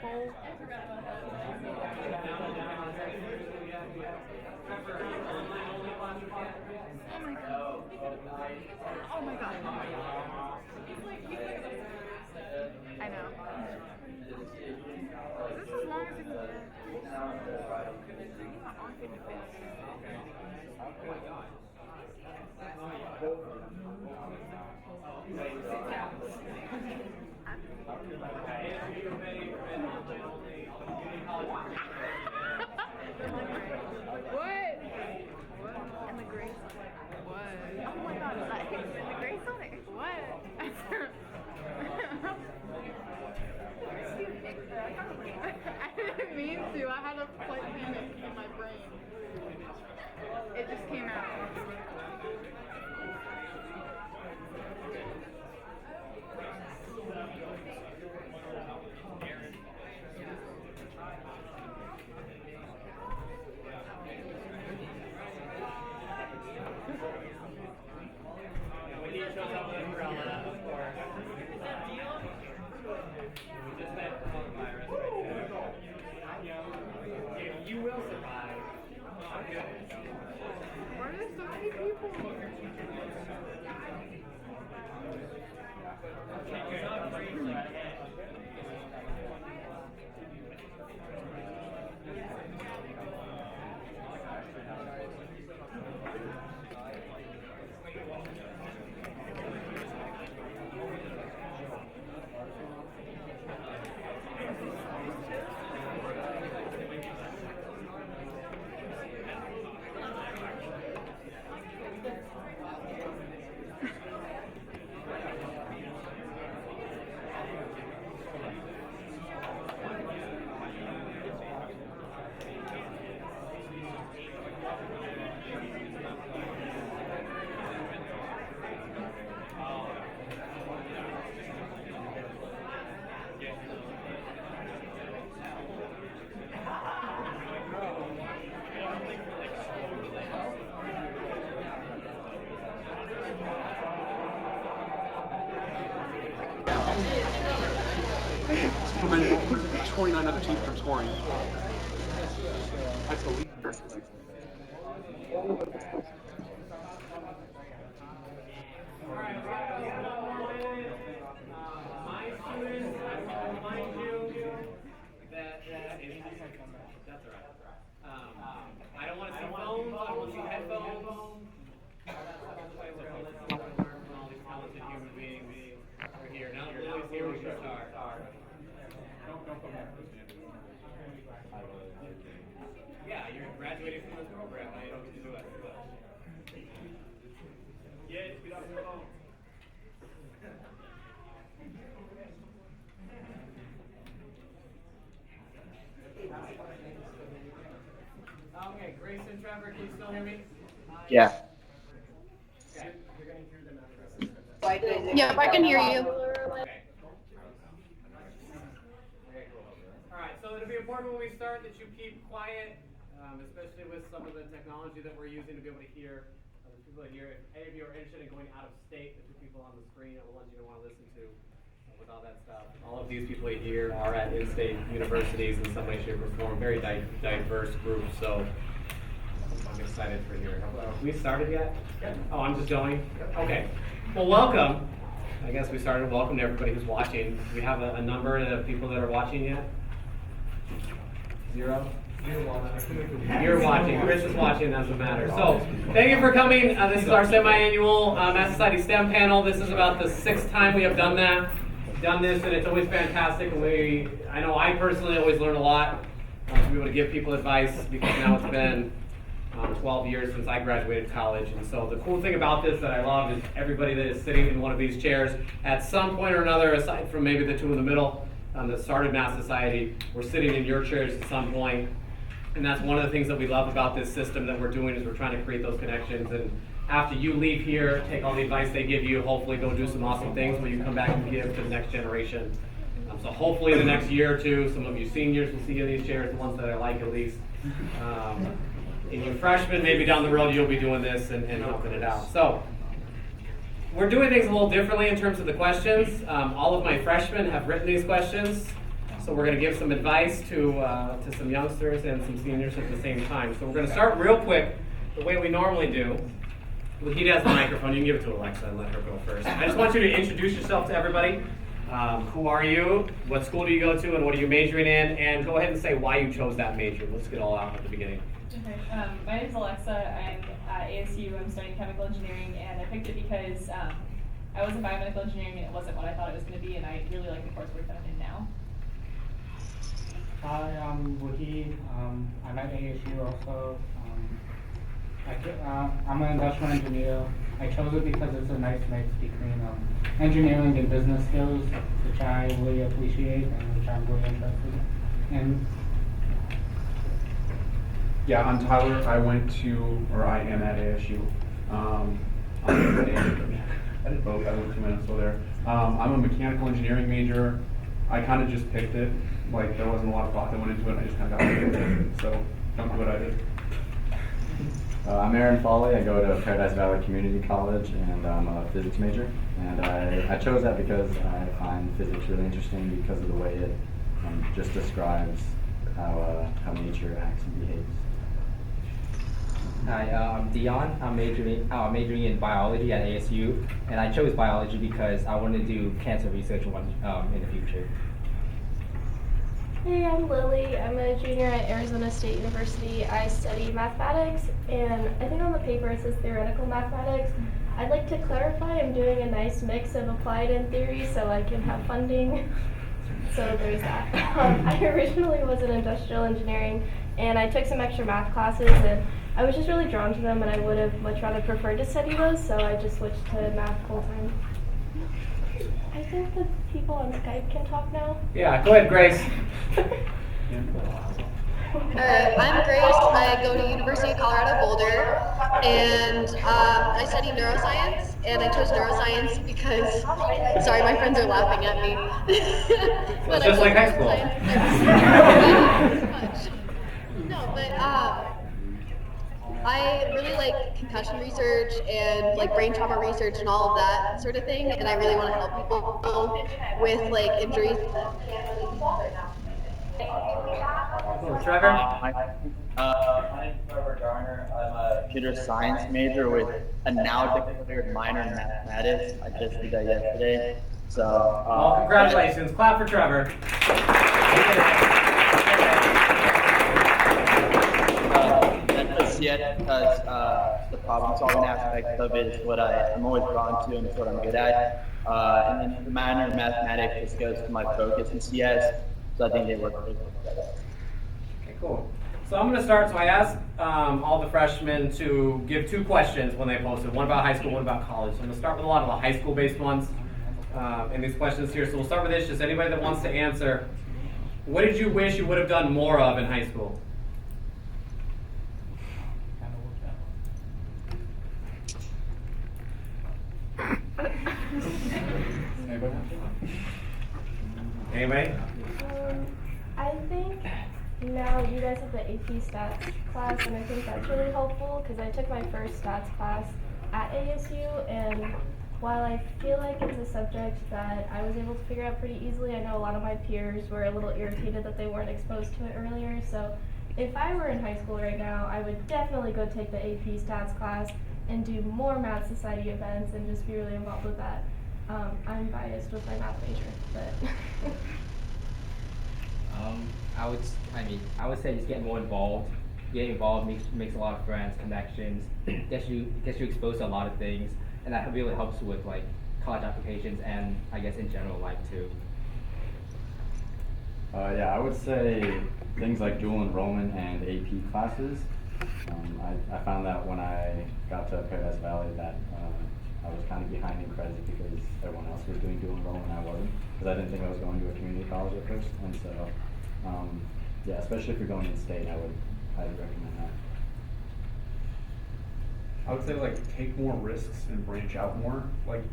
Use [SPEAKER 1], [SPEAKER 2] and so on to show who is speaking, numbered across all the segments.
[SPEAKER 1] bowl. Oh my god. I know. This is as long as it can get. What? And the gray zone. What? Oh my god, is that in the gray zone? What? I didn't mean to. I had a slight panic in my brain. It just came out.
[SPEAKER 2] You will survive.
[SPEAKER 1] Why are there so many people?
[SPEAKER 3] Prevent 29 other teams from scoring. That's the lead.
[SPEAKER 2] My students, I want to remind you that that's all right. I don't want to see phones. I don't want to see headphones. That's why we're going to listen to learn from all these talented human beings. We're here. Now you're always here. We should start. Yeah, you're graduating from this program. Now you don't get to do it. Yeah, get off your phone. Okay, Grace and Trevor, can you still hear me?
[SPEAKER 4] Yeah.
[SPEAKER 2] Okay. You're going to hear them after.
[SPEAKER 5] Yep, I can hear you.
[SPEAKER 2] Okay. All right, so it'll be important when we start that you keep quiet, especially with some of the technology that we're using to be able to hear the people here. If any of you are interested in going out of state, the two people on the screen are the ones you're going to want to listen to with all that stuff. All of these people here are at in-state universities in some way, shape, or form. Very diverse group, so I'm excited for here. Have we started yet? Oh, I'm just going? Okay. Well, welcome. I guess we started. Welcome to everybody who's watching. Do we have a number of people that are watching yet? 0? You're watching. Chris is watching. Doesn't matter. So, thank you for coming. This is our semi-annual Math Society STEM panel. This is about the 6th time we have done this, and it's always fantastic. And I know I personally always learn a lot to be able to give people advice, because now it's been 12 years since I graduated college. And so the cool thing about this that I love is everybody that is sitting in one of these chairs at some point or another, aside from maybe the two in the middle that started Math Society, we're sitting in your chairs at some point. And that's one of the things that we love about this system that we're doing, is we're trying to create those connections. And after you leave here, take all the advice they give you, hopefully go do some awesome things where you come back and give to the next generation. So hopefully in the next year or two, some of you seniors will see you in these chairs, the ones that I like at least. And you freshmen, maybe down the road you'll be doing this and helping it out. So we're doing things a little differently in terms of the questions. All of my freshmen have written these questions. So we're going to give some advice to some youngsters and some seniors at the same time. So we're going to start real quick the way we normally do. Well, he has the microphone. You can give it to Alexa and let her go first. I just want you to introduce yourself to everybody. Who are you? What school do you go to? And what are you majoring in? And go ahead and say why you chose that major. Let's get all out at the beginning.
[SPEAKER 4] Okay. My name is Alexa. I'm at ASU. I'm studying chemical engineering, and I picked it because I was in biomedical engineering, and it wasn't what I thought it was going to be, and I really like the coursework that I'm in now.
[SPEAKER 5] Hi, I'm Woohee. I'm at ASU also. I'm an industrial engineer. I chose it because it's a nice mix between engineering and business skills, which I really appreciate and which I'm really interested in.
[SPEAKER 3] Yeah, I'm Tyler. I am at ASU. I did both. I went 2 minutes so there. I'm a mechanical engineering major. I kind of just picked it. Like, there wasn't a lot of thought that went into it. I just kind of got it. So, don't do what I did.
[SPEAKER 6] I'm Aaron Foley. I go to Paradise Valley Community College, and I'm a physics major. And I chose that because I find physics really interesting because of the way it just describes how nature acts and behaves.
[SPEAKER 7] Hi, I'm Dion. I'm majoring in biology at ASU, and I chose biology because I wanted to do cancer research in the future.
[SPEAKER 8] Hey, I'm Lily. I'm a junior at Arizona State University. I study mathematics, and I think on the paper it says theoretical mathematics. I'd like to clarify I'm doing a nice mix of applied and theory so I can have funding. So there's that. I originally was in industrial engineering, and I took some extra math classes, and I was just really drawn to them, and I would have much rather preferred to study those, so I just switched to math full time. I think the people on Skype can talk now.
[SPEAKER 2] Yeah, go ahead, Grace.
[SPEAKER 9] I'm Grace. I go to University of Colorado Boulder, and I study neuroscience. And I chose neuroscience because, sorry, my friends are laughing at me.
[SPEAKER 2] Well, it's just like high school.
[SPEAKER 9] No, but I really like concussion research and like brain trauma research and all of that sort of thing, and I really want to help people with like injuries.
[SPEAKER 2] Trevor?
[SPEAKER 10] My name is Trevor Garner. I'm a computer science major with a now declared minor in mathematics. I just did that yesterday. So,
[SPEAKER 2] well, congratulations. Clap for Trevor.
[SPEAKER 10] Because the problem solving aspect of it is what I'm always drawn to and it's what I'm good at. And then the minor in mathematics just goes to my focus in CS, so I think they work really well together.
[SPEAKER 2] Okay, cool. So I'm going to start. So I asked all the freshmen to give 2 questions when they posted. One about high school, one about college. So I'm going to start with a lot of the high school-based ones in these questions here. So we'll start with this. Just anybody that wants to answer. What did you wish you would have done more of in high school? Anybody?
[SPEAKER 8] I think now you guys have the AP stats class, and I think that's really helpful because I took my first stats class at ASU, and while I feel like it's a subject that I was able to figure out pretty easily, I know a lot of my peers were a little irritated that they weren't exposed to it earlier. So if I were in high school right now, I would definitely go take the AP stats class and do more math society events and just be really involved with that. I'm biased with my math major, but
[SPEAKER 7] I would say just get more involved. Getting involved makes a lot of friends, connections, gets you exposed to a lot of things, and that really helps with like college applications and I guess in general life too.
[SPEAKER 6] Yeah, I would say things like dual enrollment and AP classes. I found that when I got to Paradise Valley that I was kind of behind in credit because everyone else was doing dual enrollment and I wasn't, because I didn't think I was going to a community college at first. And so, yeah, especially if you're going in-state, I would highly recommend that.
[SPEAKER 3] I would say like take more risks and branch out more. Like,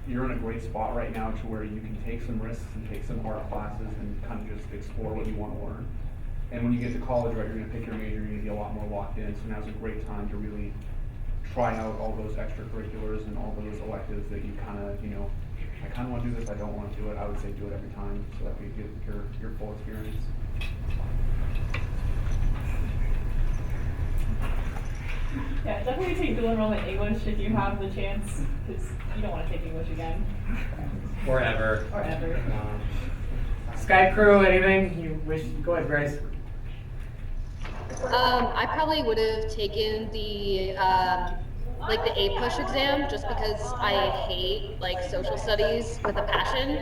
[SPEAKER 3] you're in a great spot right now to where you can take some risks and take some hard classes and kind of just explore what you want to learn. And when you get to college, right, you're going to pick your major, you're going to be a lot more locked in. So now's a great time to really try out all those extracurriculars and all those electives that you kind of, I kind of want to do this, I don't want to do it, I would say do it every time so that we get your full experience.
[SPEAKER 4] Yeah, definitely take dual enrollment English if you have the chance, because you don't want to take English again.
[SPEAKER 2] Or ever.
[SPEAKER 4] Or ever.
[SPEAKER 2] Skype crew, anything you wish? Go ahead, Grace.
[SPEAKER 9] I probably would have taken the like the A-push exam just because I hate like social studies with a passion,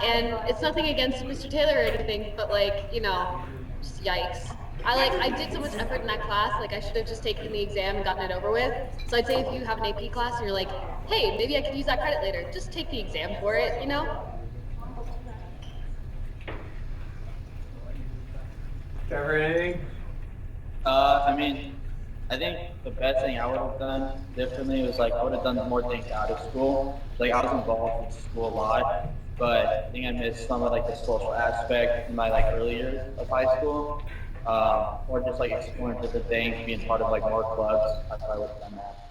[SPEAKER 9] and it's nothing against Mr. Taylor or anything, but like, you know, just yikes. I did so much effort in that class, like I should have just taken the exam and gotten it over with. So I'd say if you have an AP class and you're like, hey, maybe I could use that credit later, just take the exam for it, you know?
[SPEAKER 2] Trevor, anything?
[SPEAKER 10] I mean, I think the best thing I would have done differently was like I would have done more things out of school. Like I was involved in school a lot, but I think I missed some of like the social aspect in my like early years of high school, or just like exploring different things, being part of like more clubs. I probably would have done that.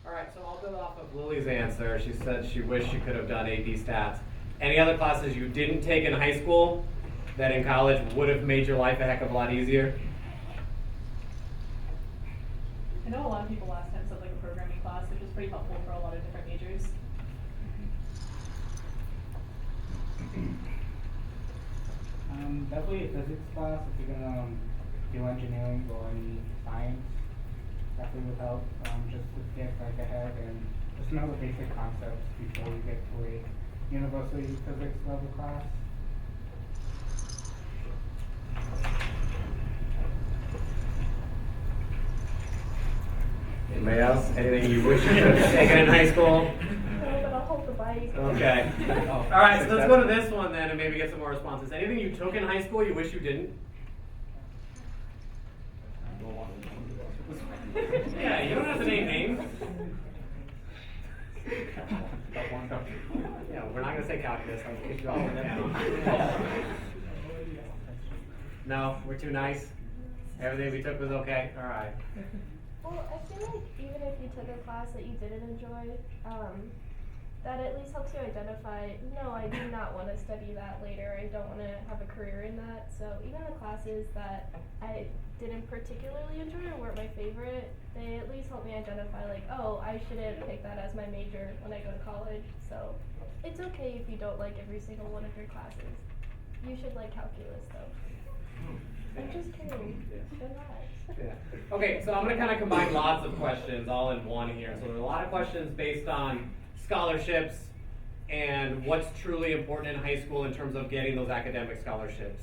[SPEAKER 2] All right, so I'll build off of Lily's answer. She said she wished she could have done AP Stats. Any other classes you didn't take in high school that in college would have made your life a heck of a lot easier?
[SPEAKER 4] I know a lot of people last time said like a programming class, which is pretty helpful for a lot of different majors.
[SPEAKER 5] Definitely a physics class if you're gonna do engineering or any science. Definitely would help, just to get like ahead and just know the basic concepts before you get to a university physics level class.
[SPEAKER 2] Anybody else? Anything you wish you could have taken in high school?
[SPEAKER 8] No, but I'll hold the bike.
[SPEAKER 2] Okay. All right, so let's go to this one then and maybe get some more responses. Anything you took in high school you wish you didn't? Yeah, you don't have to name names. Yeah, we're not going to say calculus. I'll kick you off the panel. No, we're too nice. Everything we took was okay? All right.
[SPEAKER 8] Well, I feel like even if you took a class that you didn't enjoy, that at least helps you identify, no, I do not want to study that later. I don't want to have a career in that. So even the classes that I didn't particularly enjoy or weren't my favorite, they at least help me identify like, oh, I shouldn't pick that as my major when I go to college. So it's okay if you don't like every single one of your classes. You should like calculus though. I'm just kidding. Relax.
[SPEAKER 2] Yeah. Okay, so I'm going to kind of combine lots of questions all in one here. So there are a lot of questions based on scholarships and what's truly important in high school in terms of getting those academic scholarships.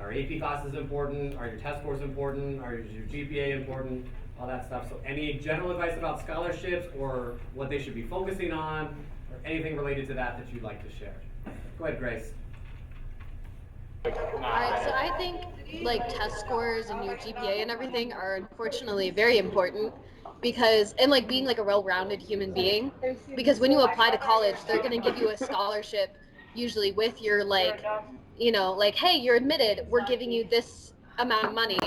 [SPEAKER 2] Are AP classes important? Are your test scores important? Are your GPA important? All that stuff. So any general advice about scholarships or what they should be focusing on or anything related to that that you'd like to share? Go ahead, Grace.
[SPEAKER 9] Alright, so I think like test scores and your GPA and everything are unfortunately very important because, and like being like a well-rounded human being, because when you apply to college, they're gonna give you a scholarship usually with your like, you know, like, hey, you're admitted, we're giving you this amount of money.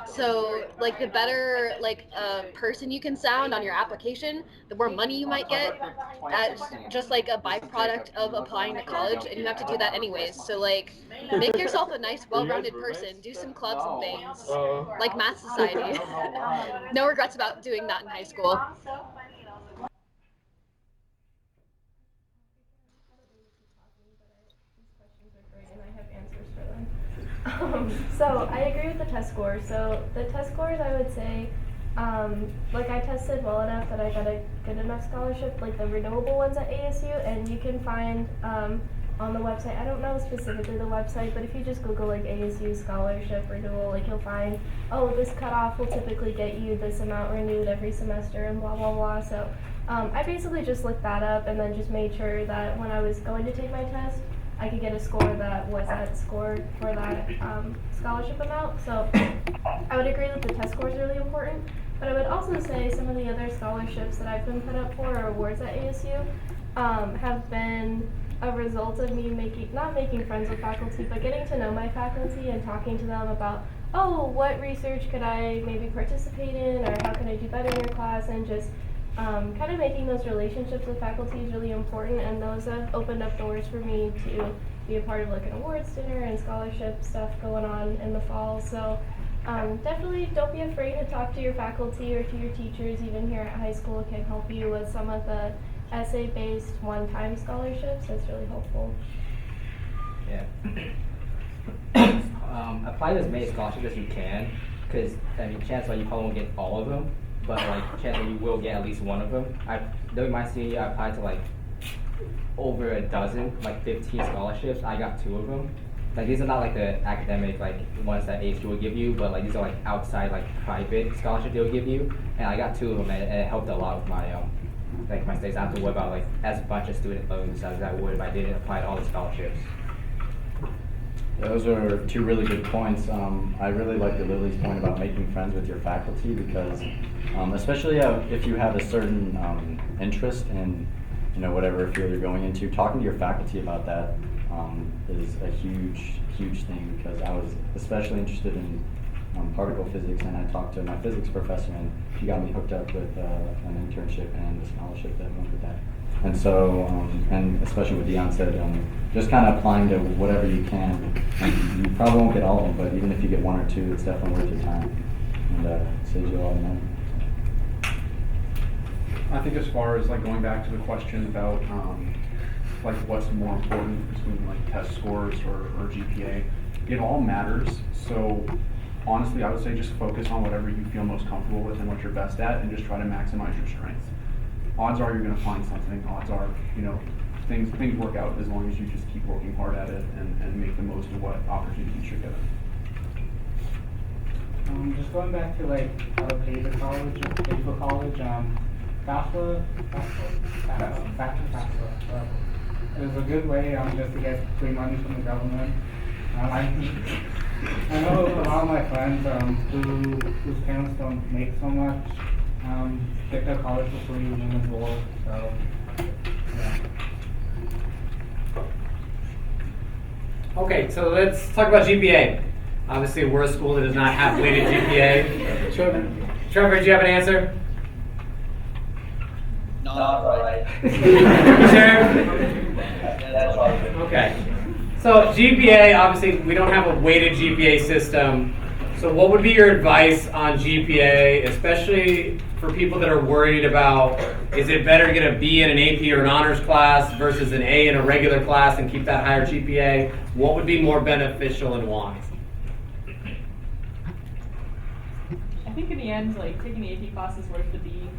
[SPEAKER 9] So like the better like person you can sound on your application, the more money you might get as just like a byproduct of applying to college, and you have to do that anyways. So like make yourself a nice well-rounded person, do some clubs and things like math society. No regrets about doing that in high school.
[SPEAKER 8] And I have answers for them. So I agree with the test scores. So the test scores, I would say, like I tested well enough that I got a good enough scholarship, like the renewable ones at ASU, and you can find on the website, I don't know specifically the website, but if you just Google like ASU scholarship renewal, like you'll find, oh, this cutoff will typically get you this amount renewed every semester and blah, blah, blah. So I basically just looked that up and then just made sure that when I was going to take my test, I could get a score that was that score for that scholarship amount. So I would agree that the test score is really important, but I would also say some of the other scholarships that I've been put up for or awards at ASU have been a result of me not making friends with faculty, but getting to know my faculty and talking to them about, oh, what research could I maybe participate in, or how can I do better in your class, and just kind of making those relationships with faculty is really important, and those have opened up doors for me to be a part of like an awards dinner and scholarship stuff going on in the fall. So definitely don't be afraid to talk to your faculty or to your teachers. Even here at high school can help you with some of the essay-based one-time scholarships. That's really helpful.
[SPEAKER 7] Yeah. Apply to as many scholarships as you can, because I mean, chances are you probably won't get all of them, but like chances are you will get at least one of them. During my senior year, I applied to like over a dozen, like 15 scholarships. I got 2 of them. Like these are not like the academic like ones that ASU will give you, but like these are like outside like private scholarships they will give you, and I got 2 of them, and it helped a lot with my like my studies. I don't have to worry about like as much as student loans as I would if I didn't apply to all the scholarships.
[SPEAKER 6] Those are 2 really good points. I really like the Lily's point about making friends with your faculty, because especially if you have a certain interest in whatever field you're going into, talking to your faculty about that is a huge thing, because I was especially interested in particle physics, and I talked to my physics professor, and he got me hooked up with an internship and a scholarship that went with that. And so, and especially what Dion said, just kind of applying to whatever you can. And you probably won't get all of them, but even if you get 1 or 2, it's definitely worth your time, and saves you a lot of money.
[SPEAKER 3] I think as far as like going back to the question about like what's more important between like test scores or GPA, it all matters. So honestly, I would say just focus on whatever you feel most comfortable with and what you're best at, and just try to maximize your strengths. Odds are you're going to find something. Odds are, things work out as long as you just keep working hard at it and make the most of what opportunities you're given.
[SPEAKER 5] Just going back to like pay for college, FAFSA is a good way just to get free money from the government. I know a lot of my friends whose parents don't make so much get their college for free room and board. So yeah.
[SPEAKER 2] Okay, so let's talk about GPA. Obviously, we're a school that does not have weighted GPA. Trevor, do you have an answer?
[SPEAKER 10] Not right.
[SPEAKER 2] Sure?
[SPEAKER 10] That's right.
[SPEAKER 2] Okay. So GPA, obviously, we don't have a weighted GPA system. So what would be your advice on GPA, especially for people that are worried about, is it better to get a B in an AP or an honors class versus an A in a regular class and keep that higher GPA? What would be more beneficial and why?
[SPEAKER 4] I think in the end, like taking the AP class is worth the B,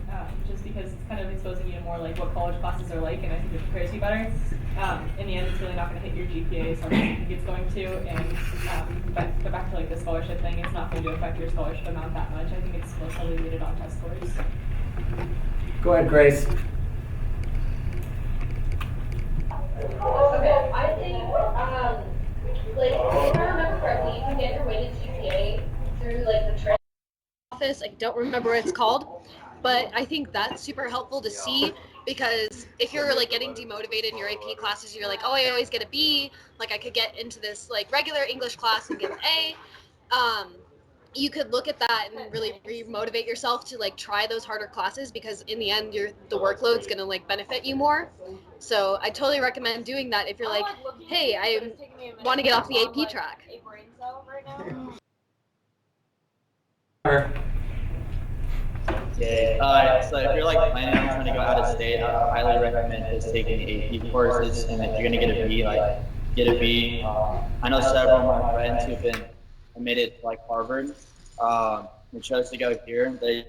[SPEAKER 4] just because it's kind of exposing you to more like what college classes are like, and I think it prepares you better. In the end, it's really not going to hit your GPA as hard as you think it's going to, and back to like the scholarship thing, it's not going to affect your scholarship amount that much. I think it's most heavily weighted on test scores.
[SPEAKER 2] Go ahead, Grace.
[SPEAKER 9] Okay, I think, like, if I remember correctly, you can get your weighted GPA through, like, the trade office. I don't remember what it's called, but I think that's super helpful to see, because if you're, like, getting demotivated in your AP classes, you're like, oh, I always get a B, like, I could get into this, like, regular English class and get an A. You could look at that and really re-motivate yourself to like try those harder classes, because in the end the workload's gonna like benefit you more. So I totally recommend doing that if you're like, hey, I want to get off the AP track.
[SPEAKER 10] Yeah, so if you're like planning on trying to go out of state, I would highly recommend just taking AP courses, and if you're gonna get a B, like get a B. I know several of my friends who've been admitted to like Harvard, and chose to go here. They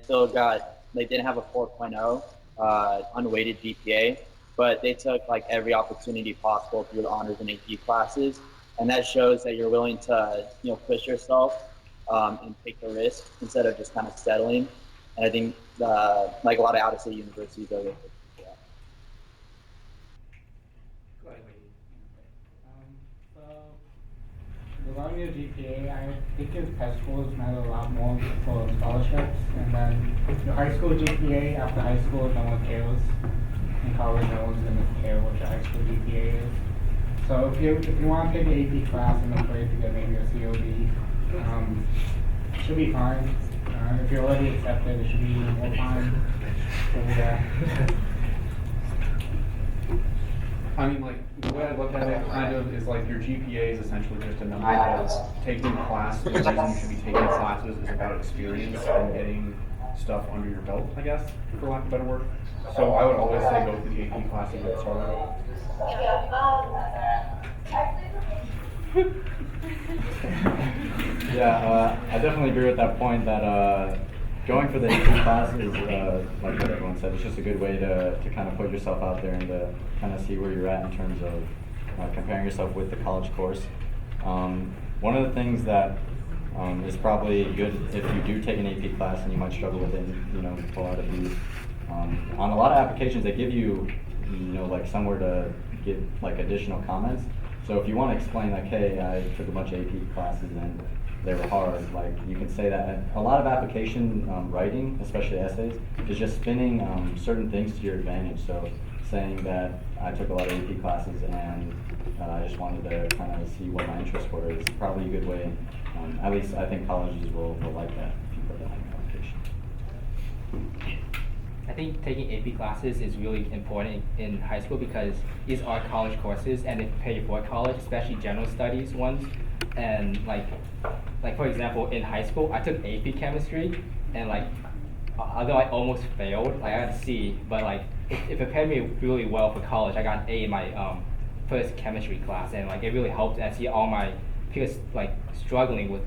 [SPEAKER 10] didn't have a 4.0 unweighted GPA, but they took like every opportunity possible through the honors and AP classes, and that shows that you're willing to push yourself and take the risk instead of just kind of settling. And I think like a lot of out-of-state universities are.
[SPEAKER 5] Regarding your GPA, I think your test scores matter a lot more for scholarships, and then your high school GPA, after high school, no one cares. In college, no one's going to care what your high school GPA is. So if you want to take an AP class and afraid to get maybe a COD, it should be fine. If you're already accepted, it should be more fine. Yeah.
[SPEAKER 3] I mean, like, the way I look at it kind of is like your GPA is essentially just a number because taking class, the reason you should be taking classes is about experience and getting stuff under your belt, I guess, for lack of better word. So I would always say go through the AP classes at start.
[SPEAKER 6] Yeah, I definitely agree with that point that going for the AP classes, like what everyone said, it's just a good way to kind of put yourself out there and to kind of see where you're at in terms of comparing yourself with the college course. One of the things that is probably good if you do take an AP class and you might struggle with it, and, pull out of these. On a lot of applications, they give you, like somewhere to get like additional comments. So if you want to explain like, hey, I took a bunch of AP classes and they were hard, like you can say that. And a lot of application writing, especially essays, is just spinning certain things to your advantage. So saying that I took a lot of AP classes and I just wanted to kind of see what my interests were is probably a good way. At least I think colleges will like that if you put that in your application.
[SPEAKER 7] I think taking AP classes is really important in high school because these are college courses and they prepare you for college, especially general studies ones. And like for example, in high school, I took AP chemistry, and like although I almost failed, like I got a C, but like it prepared me really well for college. I got an A in my first chemistry class, and like it really helped. I see all my peers like struggling with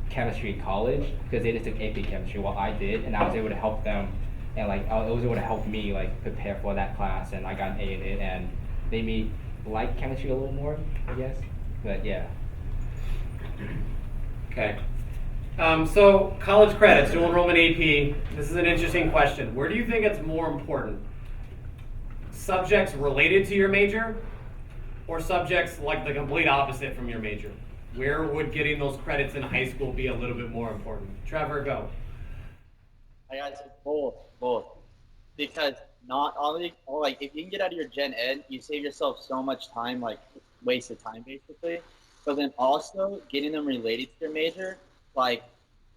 [SPEAKER 7] chemistry in college because they just took AP chemistry, while I did, and I was able to help them. And like it was able to help me like prepare for that class, and I got an A in it, and made me like chemistry a little more, I guess. But yeah.
[SPEAKER 2] Okay. So college credits, dual enrollment AP. This is an interesting question. Where do you think it's more important? Subjects related to your major, or subjects like the complete opposite from your major? Where would getting those credits in high school be a little bit more important? Trevor, go.
[SPEAKER 10] I got both. Because not only, like, if you can get out of your gen ed, you save yourself so much time, like, wasted time, basically. But then also, getting them related to your major, like,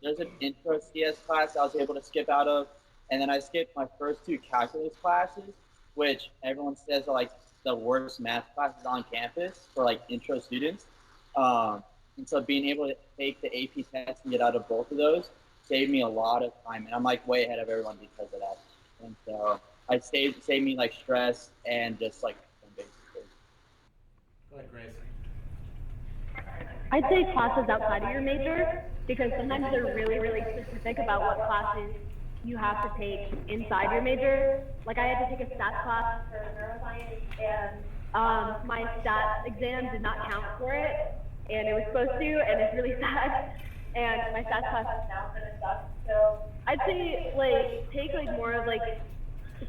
[SPEAKER 10] there's an intro CS class I was able to skip out of, and then I skipped my first 2 calculus classes, which everyone says are, like, the worst math classes on campus for, like, intro students. And so being able to take the AP test and get out of both of those saved me a lot of time, and I'm like way ahead of everyone because of that. And so I saved me like stress and just like basically.
[SPEAKER 2] Go ahead, Grace.
[SPEAKER 11] I'd say classes outside of your major because sometimes they're really, really specific about what classes you have to take inside your major. Like I had to take a stats class for neuroscience, and my stats exam did not count for it, and it was supposed to, and it's really sad. And my stats class is now kind of sucks. So I'd say like take like more of like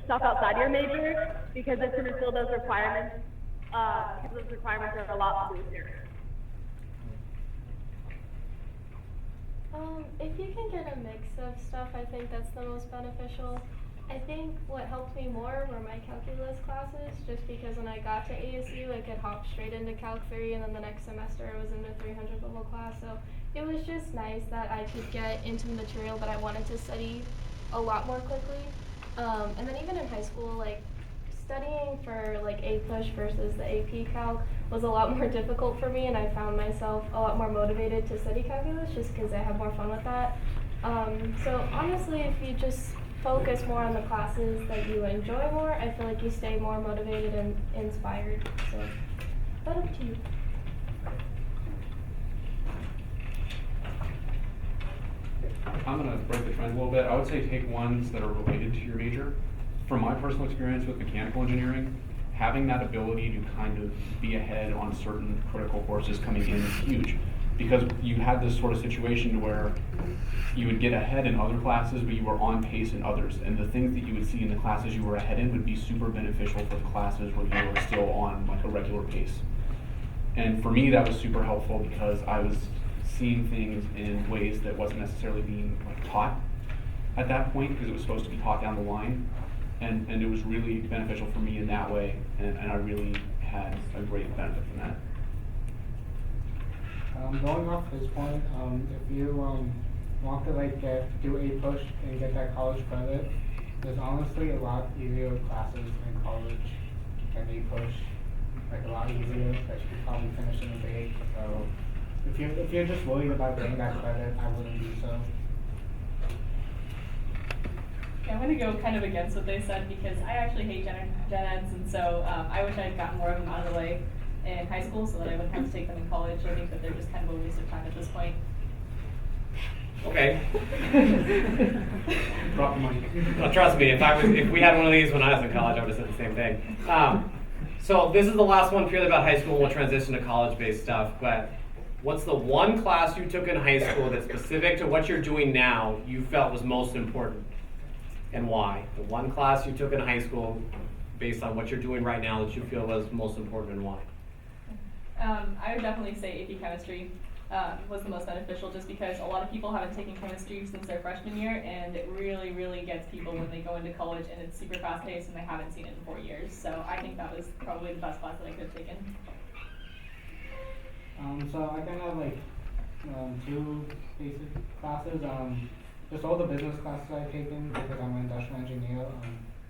[SPEAKER 11] stuff outside your major because it's going to fill those requirements. Because those requirements are a lot looser.
[SPEAKER 8] If you can get a mix of stuff, I think that's the most beneficial. I think what helped me more were my calculus classes, just because when I got to ASU, I could hop straight into Calc 3, and then the next semester I was in the 300 level class. So it was just nice that I could get into the material that I wanted to study a lot more quickly. And then even in high school, like studying for like A-Push versus the AP Calc was a lot more difficult for me, and I found myself a lot more motivated to study calculus just because I had more fun with that. So honestly, if you just focus more on the classes that you enjoy more, I feel like you stay more motivated and inspired. So, but up to you.
[SPEAKER 3] I'm going to break the trend a little bit. I would say take ones that are related to your major. From my personal experience with mechanical engineering, having that ability to kind of be ahead on certain critical courses coming in is huge. Because you had this sort of situation where you would get ahead in other classes, but you were on pace in others. And the things that you would see in the classes you were ahead in would be super beneficial for the classes where you were still on like a regular pace. And for me, that was super helpful because I was seeing things in ways that wasn't necessarily being like taught at that point because it was supposed to be taught down the line. And it was really beneficial for me in that way. And I really had a great benefit from that.
[SPEAKER 5] Going off this point, if you want to like do A-Push and get that college credit, there's honestly a lot easier classes in college that they push, like a lot easier that you could probably finish in a day. So if you're just worried about getting that credit, I wouldn't do so.
[SPEAKER 4] Yeah, I'm going to go kind of against what they said because I actually hate gen eds, and so I wish I had gotten more of them out of the way in high school so that I wouldn't have to take them in college. I think that they're just kind of a waste of time at this point.
[SPEAKER 2] Okay.
[SPEAKER 3] Drop the mic.
[SPEAKER 2] Well, trust me, if we had one of these when I was in college, I would have said the same thing. So this is the last one purely about high school. We'll transition to college-based stuff. But what's the one class you took in high school that's specific to what you're doing now you felt was most important, and why? The one class you took in high school based on what you're doing right now that you feel was most important, and why?
[SPEAKER 4] I would definitely say AP Chemistry was the most beneficial just because a lot of people haven't taken chemistry since their freshman year, and it really, really gets people when they go into college, and it's super fast-paced and they haven't seen it in 4 years. So I think that was probably the best class that I could have taken.
[SPEAKER 5] So I kind of like two basic classes. Just all the business classes I've taken because I'm an industrial engineer.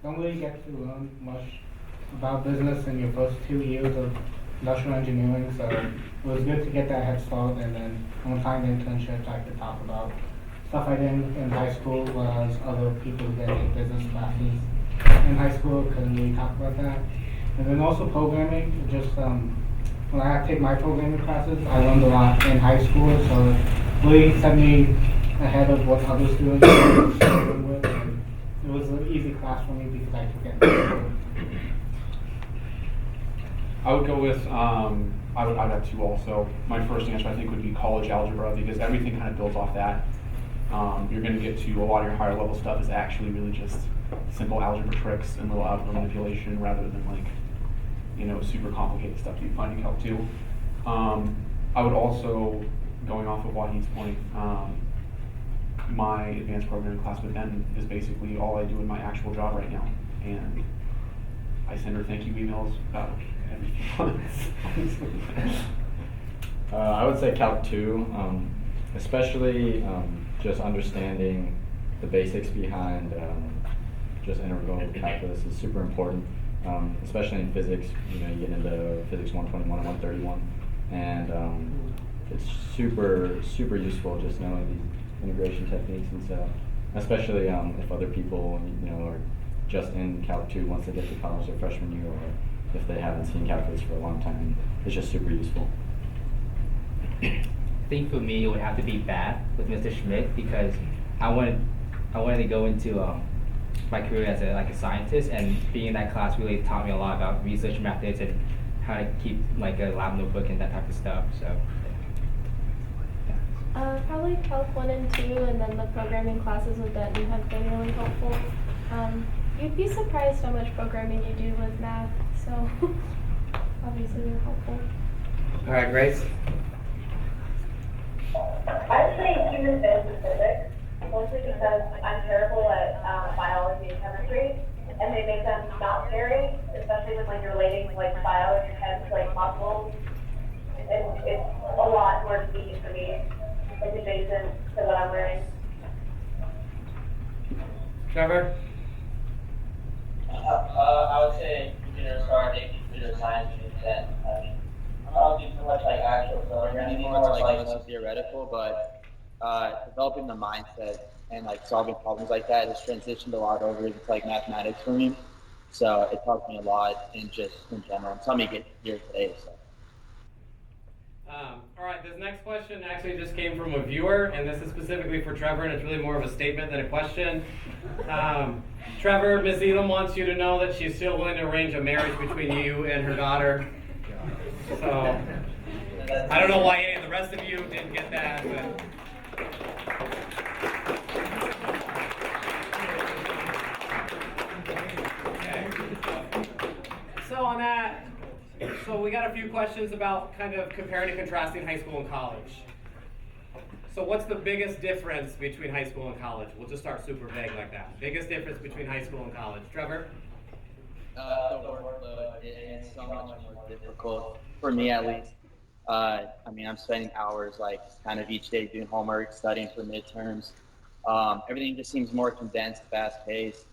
[SPEAKER 5] Don't really get to learn much about business in your first 2 years of industrial engineering, so it was good to get that head start, and then when I find internships I could talk about stuff I did in high school, whereas other people who didn't take business classes in high school couldn't really talk about that. And then also programming, just when I take my programming classes, I learned a lot in high school, so it really set me ahead of what other students were struggling with, and it was an easy class for me because I took it.
[SPEAKER 3] I would go with, I would have two also. My first answer I think would be college algebra because everything kind of builds off that. You're going to get to a lot of your higher level stuff is actually really just simple algebra tricks and little algebra manipulation rather than like, you know, super complicated stuff that you find in Calc 2. I would also, going off of Wahid's point, my advanced programming class with N is basically all I do in my actual job right now. And I send her thank you emails about every few months.
[SPEAKER 6] I would say Calc 2, especially just understanding the basics behind just integral calculus is super important, especially in physics. You know, you get into physics 121 and 131, and it's super useful just knowing these integration techniques, and so especially if other people are just in Calc 2 once they get to college their freshman year, or if they haven't seen calculus for a long time, it's just super useful.
[SPEAKER 7] I think for me it would have to be math with Mr. Schmidt because I wanted to go into my career as a scientist, and being in that class really taught me a lot about research methods and how to keep like a lab notebook and that type of stuff. So
[SPEAKER 8] probably Calc 1 and 2, and then the programming classes with Denton have been really helpful. You'd be surprised how much programming you do with math, so obviously they're helpful.
[SPEAKER 2] All right, Grace.
[SPEAKER 11] I'd say human physics, mostly because I'm terrible at biology and chemistry, and they make them not scary, especially when you're relating like biology and like muscles. It's a lot more speaking for me, like adjacent to what I'm learning.
[SPEAKER 2] Trevor?
[SPEAKER 10] I would say computer starting computer science and I don't do too much like actual programming anymore. It's like mostly theoretical, but developing the mindset and like solving problems like that has transitioned a lot over into like mathematics for me. So it helped me a lot in general. It's helped me get here today. So.
[SPEAKER 2] All right, this next question actually just came from a viewer, and this is specifically for Trevor, and it's really more of a statement than a question. Trevor, Miss Elam wants you to know that she's still willing to arrange a marriage between you and her daughter. So, I don't know why any of the rest of you didn't get that, but... Okay. So on that, so we got a few questions about kind of comparing and contrasting high school and college. So what's the biggest difference between high school and college? We'll just start super vague like that. Biggest difference between high school and college. Trevor?
[SPEAKER 10] The workload is so much more difficult, for me at least. I mean, I'm spending hours like kind of each day doing homework, studying for midterms. Everything just seems more condensed, fast-paced.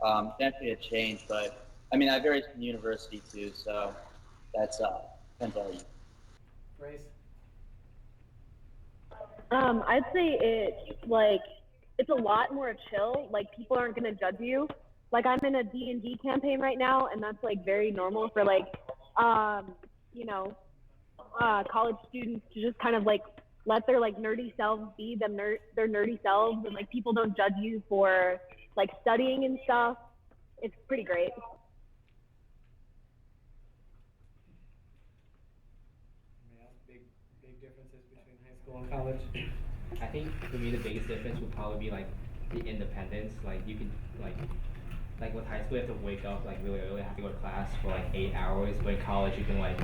[SPEAKER 10] Eventually it changed, but I mean, I varies from university too, so that's depends on you.
[SPEAKER 2] Grace?
[SPEAKER 11] I'd say it's a lot more chill. Like people aren't gonna judge you. Like I'm in a D&D campaign right now, and that's like very normal for like, you know, college students to just kind of like let their like nerdy selves be their nerdy selves, and like people don't judge you for like studying and stuff. It's pretty great.
[SPEAKER 2] Big differences between high school and college?
[SPEAKER 7] I think for me the biggest difference would probably be like the independence. Like you could like with high school you have to wake up like really early, have to go to class for like 8 hours. But in college you can like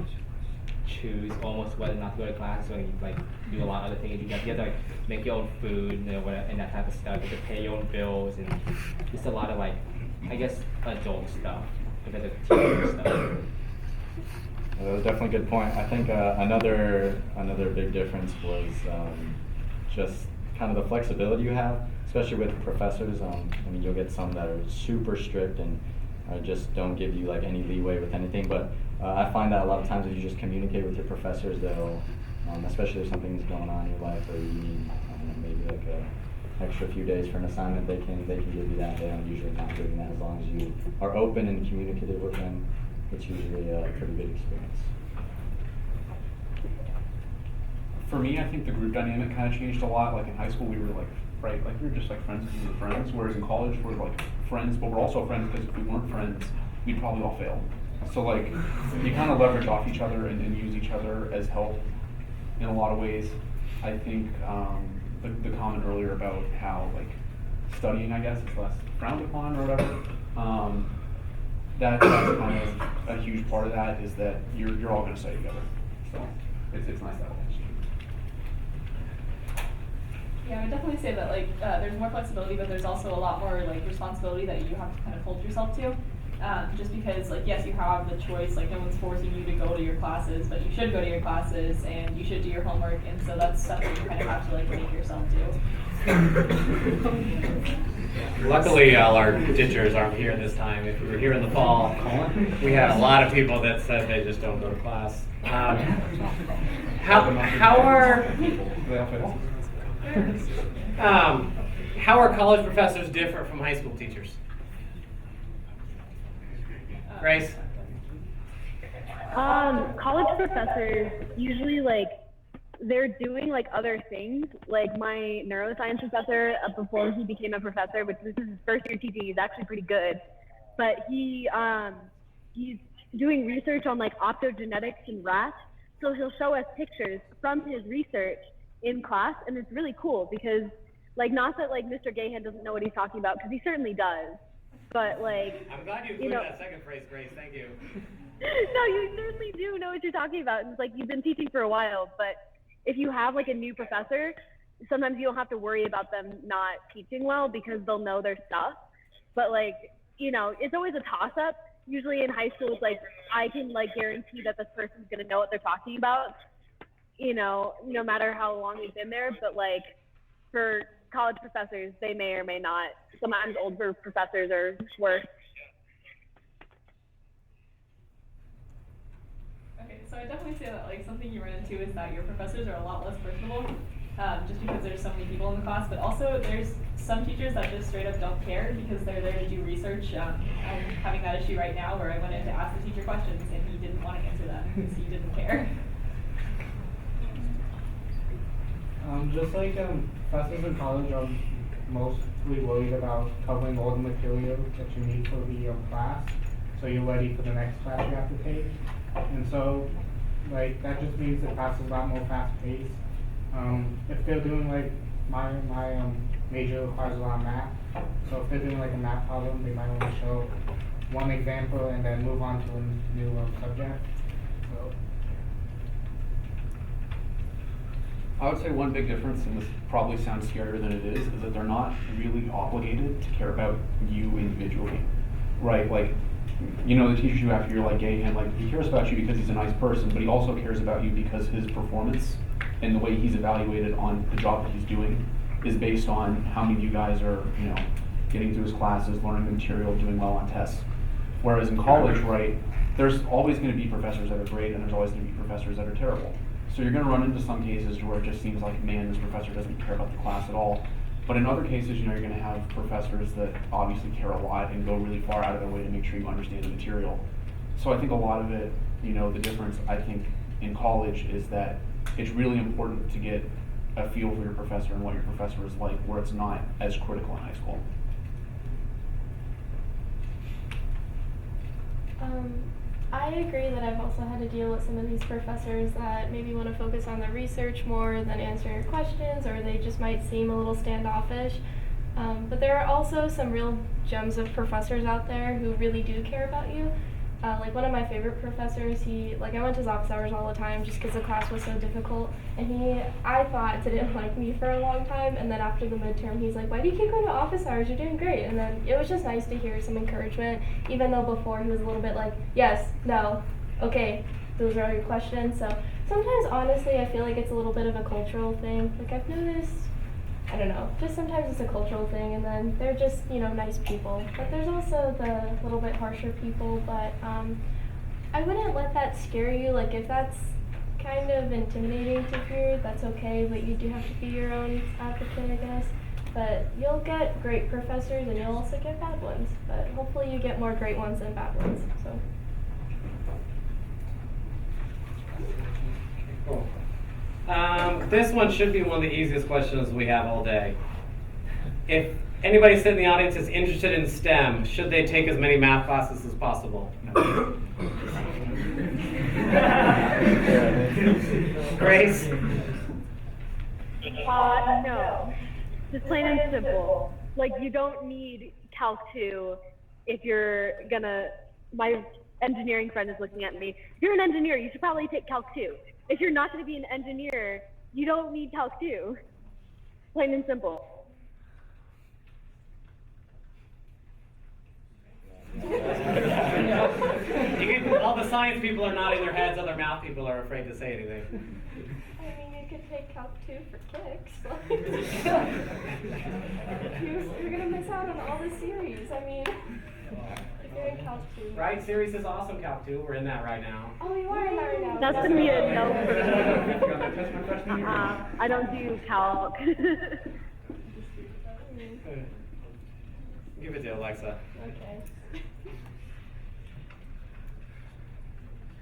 [SPEAKER 7] choose almost whether or not to go to class, or you like do a lot of other things. You have to like make your own food, you know, and that type of stuff. You have to pay your own bills, and just a lot of like I guess adult stuff because of teenage stuff.
[SPEAKER 6] That was definitely a good point. I think another big difference was just kind of the flexibility you have, especially with professors. I mean, you'll get some that are super strict and just don't give you like any leeway with anything. But I find that a lot of times if you just communicate with your professors, they'll, especially if something's going on in your life or you need maybe like a extra few days for an assignment, they can give you that. They don't usually not doing that as long as you are open and communicative with them. It's usually a pretty good experience.
[SPEAKER 3] For me, I think the group dynamic kind of changed a lot. Like in high school, we were like, right, like we were just like friends because we were friends. Whereas in college, we're like friends, but we're also friends because if we weren't friends, we'd probably all fail. So like, you kind of leverage off each other and use each other as help in a lot of ways. I think the comment earlier about how like studying, I guess, is less frowned upon or whatever. That's kind of a huge part of that is that you're all going to study together. So it's nice that way.
[SPEAKER 4] Yeah, I would definitely say that like there's more flexibility, but there's also a lot more like responsibility that you have to kind of hold yourself to. Just because like yes, you have the choice, like no one's forcing you to go to your classes, but you should go to your classes and you should do your homework, and so that's stuff that you kind of have to like make yourself do.
[SPEAKER 2] Luckily, all our ditchers aren't here this time. If we were here in the fall, we had a lot of people that said they just don't go to class. How are college professors different from high school teachers? Grace?
[SPEAKER 11] College professors usually like they're doing like other things. Like my neuroscience professor, before he became a professor, which this is his first year teaching, he's actually pretty good. But he's doing research on like optogenetics in rats. So he'll show us pictures from his research in class, and it's really cool because like not that like Mr. Gahan doesn't know what he's talking about, because he certainly does. But like
[SPEAKER 2] I'm glad you included that second phrase, Grace. Thank you.
[SPEAKER 11] No, you certainly do know what you're talking about. And it's like you've been teaching for a while, but if you have like a new professor, sometimes you don't have to worry about them not teaching well because they'll know their stuff. But like, you know, it's always a toss up. Usually in high school, it's like I can like guarantee that this person's gonna know what they're talking about, you know, no matter how long they've been there. But like for college professors, they may or may not. Sometimes older professors are worse.
[SPEAKER 4] Okay, so I definitely say that like something you run into is that your professors are a lot less personable, just because there's so many people in the class. But also there's some teachers that just straight up don't care because they're there to do research. I'm having that issue right now where I went in to ask the teacher questions and he didn't want to answer them because he didn't care.
[SPEAKER 5] Just like professors in college are mostly worried about covering all the material that you need for the class, so you're ready for the next class you have to take. And so, like, that just means the class is a lot more fast-paced. If they're doing, like, my major requires a lot of math, so if they're doing, like, a math problem, they might only show one example and then move on to a new subject. So.
[SPEAKER 3] I would say one big difference, and this probably sounds scarier than it is that they're not really obligated to care about you individually, right? Like, you know, the teachers you after you're like Gahan, like he cares about you because he's a nice person, but he also cares about you because his performance and the way he's evaluated on the job that he's doing is based on how many of you guys are, you know, getting through his classes, learning the material, doing well on tests. Whereas in college, right, there's always going to be professors that are great and there's always going to be professors that are terrible. So you're going to run into some cases where it just seems like, man, this professor doesn't care about the class at all. But in other cases, you're going to have professors that obviously care a lot and go really far out of their way to make sure you understand the material. So I think a lot of it, the difference I think in college is that it's really important to get a feel for your professor and what your professor is like, where it's not as critical in high school.
[SPEAKER 8] I agree that I've also had to deal with some of these professors that maybe want to focus on the research more than answering your questions, or they just might seem a little standoffish. But there are also some real gems of professors out there who really do care about you. Like one of my favorite professors, I went to his office hours all the time just because the class was so difficult, and I thought didn't like me for a long time, and then after the midterm he's like, why do you keep going to office hours, you're doing great. And then it was just nice to hear some encouragement, even though before he was a little bit like, yes, no, okay, those are all your questions. So sometimes honestly I feel like it's a little bit of a cultural thing. Like I've noticed, I don't know, just sometimes it's a cultural thing, and then they're just, nice people. But there's also the little bit harsher people, but I wouldn't let that scare you. Like if that's kind of intimidating to hear, that's okay, but you do have to be your own advocate, I guess. But you'll get great professors and you'll also get bad ones, but hopefully you get more great ones than bad ones, so.
[SPEAKER 2] Cool. This one should be one of the easiest questions we have all day. If anybody sitting in the audience is interested in STEM, should they take as many math classes as possible? No. Grace?
[SPEAKER 11] No. Just plain and simple. Like, you don't need Calc 2 if you're my engineering friend is looking at me. If you're an engineer, you should probably take Calc 2. If you're not going to be an engineer, you don't need Calc 2. Plain and simple.
[SPEAKER 2] All the science people are nodding their heads, other math people are afraid to say anything.
[SPEAKER 8] I mean, you could take Calc 2 for kicks. You're going to miss out on all the series. I mean, if you're in Calc 2.
[SPEAKER 2] Right? Series is awesome, Calc 2. We're in that right now.
[SPEAKER 8] Oh, you are in that right now.
[SPEAKER 11] That's going to be a no for me. I don't do Calc.
[SPEAKER 2] Give it to Alexa.
[SPEAKER 8] Okay.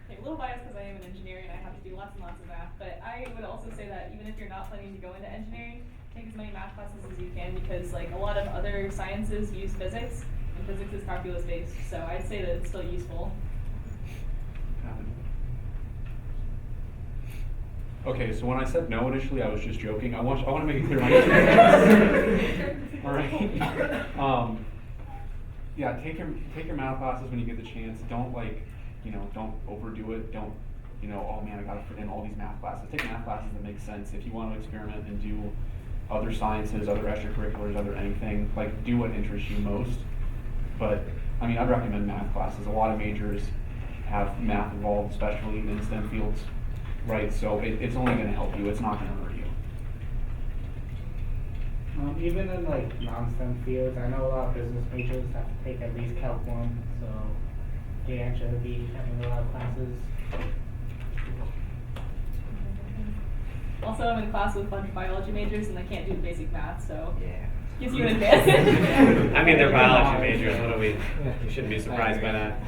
[SPEAKER 4] A little biased because I am an engineer and I have to do lots and lots of math, but I would also say that even if you're not planning to go into engineering, take as many math classes as you can, because like a lot of other sciences use physics, and physics is calculus based, so I'd say that it's still useful.
[SPEAKER 3] Okay, so when I said no initially, I was just joking. I want to make it clear. All right. Yeah, take your math classes when you get the chance. Don't don't overdo it. Don't, oh man, I gotta fit in all these math classes. Take math classes that make sense. If you want to experiment and do other sciences, other extracurriculars, other anything, like do what interests you most. But I mean, I'd recommend math classes. A lot of majors have math involved, especially in STEM fields, right? So it's only going to help you. It's not going to hurt you.
[SPEAKER 5] Even in like non-STEM fields, I know a lot of business majors have to take at least Calc 1, so they actually be having a lot of classes.
[SPEAKER 4] Also, I'm in class with a bunch of biology majors and they can't do basic math, so
[SPEAKER 7] Yeah.
[SPEAKER 4] gives you an advantage.
[SPEAKER 2] I mean, they're biology majors. What do we shouldn't be surprised by that.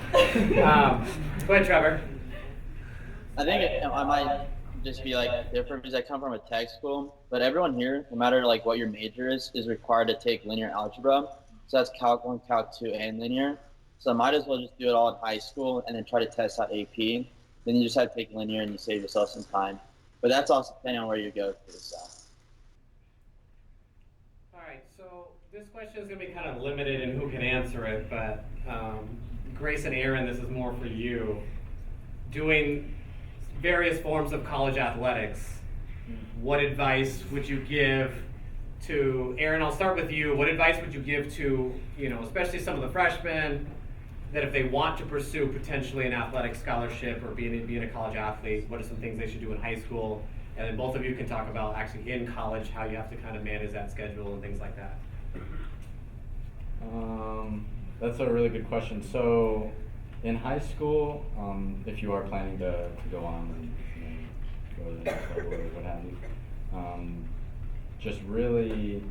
[SPEAKER 2] Go ahead, Trevor.
[SPEAKER 10] I think I might just be like different because I come from a tech school, but everyone here, no matter like what your major is required to take linear algebra. So that's Calc 1, Calc 2, and linear. So I might as well just do it all in high school and then try to test out AP. Then you just have to take linear and you save yourself some time. But that's also depending on where you go to. So.
[SPEAKER 2] All right, so this question is going to be kind of limited in who can answer it, but Grace and Aaron, this is more for you. Doing various forms of college athletics, what advice would you give to, Aaron, I'll start with you. What advice would you give to, especially some of the freshmen, that if they want to pursue potentially an athletic scholarship or being a college athlete, what are some things they should do in high school? And then both of you can talk about actually in college, how you have to kind of manage that schedule and things like that.
[SPEAKER 6] That's a really good question. So, in high school, if you are planning to go on and go to the next level or what have you, just really,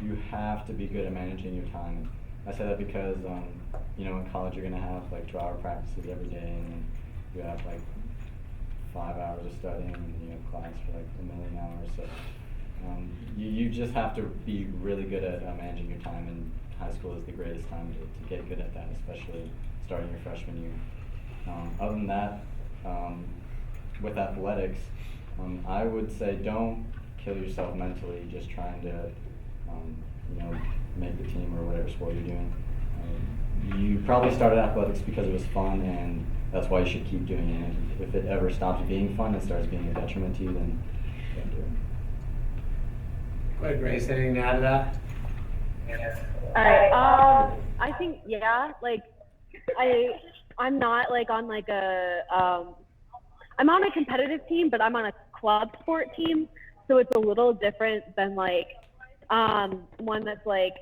[SPEAKER 6] you have to be good at managing your time. I say that because, in college you're gonna have like 2-hour practices every day, and then you have like 5 hours of studying, and you have class for like 1,000,000 hours. So, you just have to be really good at managing your time, and high school is the greatest time to get good at that, especially starting your freshman year. Other than that, with athletics, I would say don't kill yourself mentally just trying to, make the team or whatever sport you're doing. You probably started athletics because it was fun, and that's why you should keep doing it. And if it ever stops being fun and starts being a detriment to you, then don't do it.
[SPEAKER 2] Go ahead, Grace. Anything to add to that?
[SPEAKER 11] Alright, I think, yeah, like, I'm not, like, on, like, I'm on a competitive team, but I'm on a club sport team, so it's a little different than, like, one that's, like,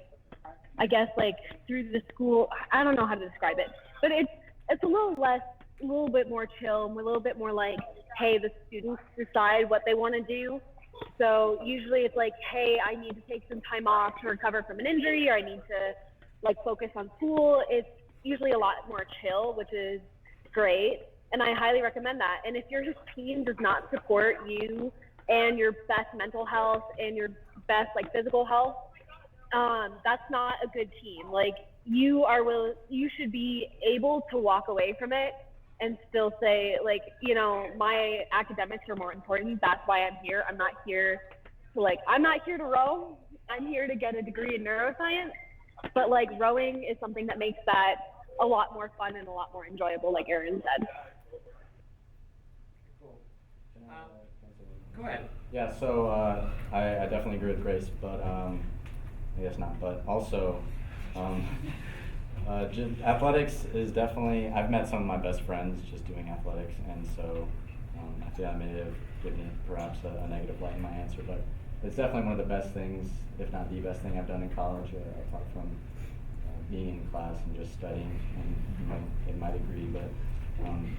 [SPEAKER 11] I guess, like, through the school, I don't know how to describe it, but it's a little bit more chill, a little bit more like, hey, the students decide what they want to do. So usually it's like, hey, I need to take some time off to recover from an injury, or I need to like focus on school. It's usually a lot more chill, which is great. And I highly recommend that. And if your team does not support you and your best mental health and your best like physical health, that's not a good team. Like you should be able to walk away from it and still say, like, my academics are more important. That's why I'm here. I'm not here to row. I'm here to get a degree in neuroscience. But like rowing is something that makes that a lot more fun and a lot more enjoyable, like Aaron said.
[SPEAKER 2] Go ahead.
[SPEAKER 6] Yeah, so I definitely agree with Grace, but I guess not. But also, athletics is definitely, I've met some of my best friends just doing athletics, and so I feel I may have given it perhaps a negative light in my answer, but it's definitely one of the best things, if not the best thing I've done in college, apart from being in class and just studying and in my degree. But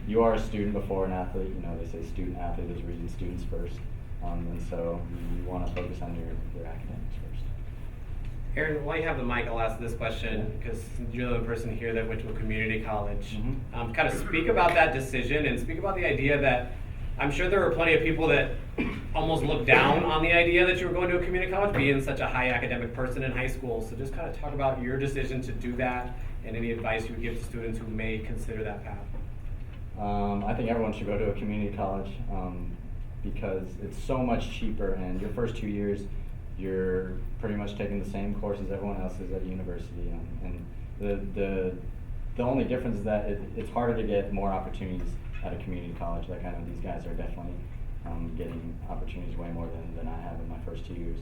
[SPEAKER 6] you are a student before an athlete. They say student athlete, there's a reason students first, and so you want to focus on your academics first.
[SPEAKER 2] Aaron, while you have the mic, I'll ask this question, because you're the only person here that went to a community college.
[SPEAKER 6] Mm-hmm.
[SPEAKER 2] Kind of speak about that decision and speak about the idea that I'm sure there were plenty of people that almost looked down on the idea that you were going to a community college, being such a high academic person in high school. So just kind of talk about your decision to do that and any advice you would give to students who may consider that path.
[SPEAKER 6] I think everyone should go to a community college because it's so much cheaper, and your first 2 years, you're pretty much taking the same courses everyone else is at university, and the only difference is that it's harder to get more opportunities at a community college. Like I know these guys are definitely getting opportunities way more than I have in my first 2 years.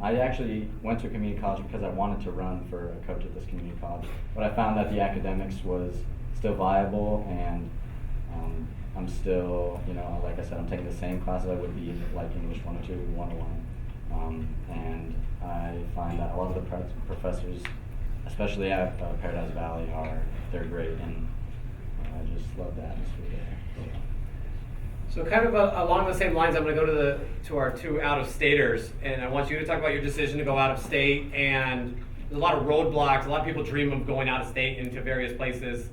[SPEAKER 6] I actually went to a community college because I wanted to run for a coach at this community college, but I found that the academics was still viable, and I'm still, like I said, I'm taking the same classes I would be like English 102, 101. And I find that a lot of the professors, especially at Paradise Valley, they're great, and I just love the atmosphere there.
[SPEAKER 2] So kind of along the same lines, I'm going to go to our two out-of-staters, and I want you to talk about your decision to go out of state. And there's a lot of roadblocks. A lot of people dream of going out of state into various places.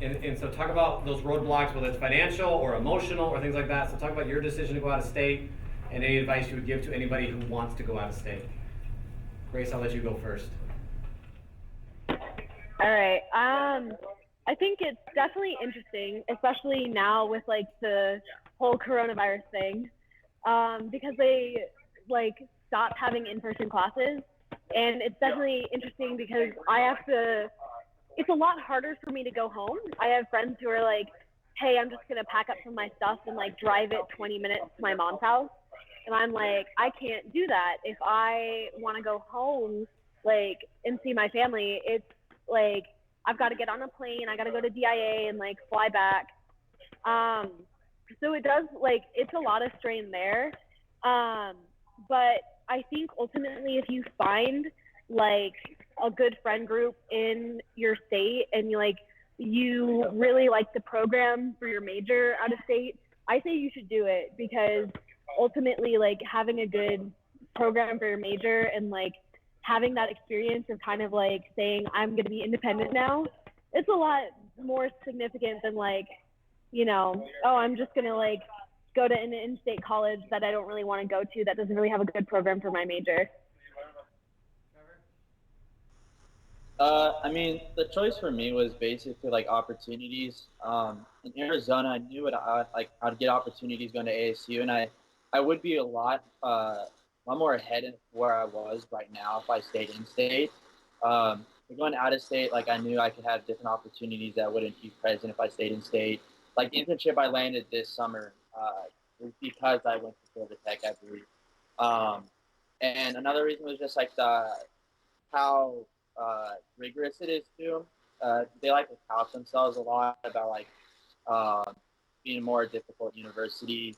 [SPEAKER 2] And so talk about those roadblocks, whether it's financial or emotional or things like that. So talk about your decision to go out of state and any advice you would give to anybody who wants to go out of state. Grace, I'll let you go first.
[SPEAKER 11] All right. I think it's definitely interesting, especially now with like the whole coronavirus thing, because they like stopped having in-person classes, and it's definitely interesting because it's a lot harder for me to go home. I have friends who are like, hey, I'm just gonna pack up some of my stuff and like drive it 20 minutes to my mom's house. And I'm like, I can't do that. If I want to go home, like, and see my family, it's like, I've got to get on a plane. I got to go to DIA and like fly back. So it does, like, it's a lot of strain there. But I think ultimately if you find like a good friend group in your state and you really like the program for your major out of state, I say you should do it, because ultimately like having a good program for your major and like having that experience of kind of like saying I'm going to be independent now, it's a lot more significant than like, oh, I'm just going to like go to an in-state college that I don't really want to go to, that doesn't really have a good program for my major.
[SPEAKER 10] I mean, the choice for me was basically like opportunities. In Arizona, I knew I'd get opportunities going to ASU, and I would be a lot more ahead of where I was right now if I stayed in state. But going out of state, like I knew I could have different opportunities that wouldn't be present if I stayed in state. Like the internship I landed this summer was because I went to Florida Tech, I believe. And another reason was just like how rigorous it is too. They like to tout themselves a lot about like being a more difficult university.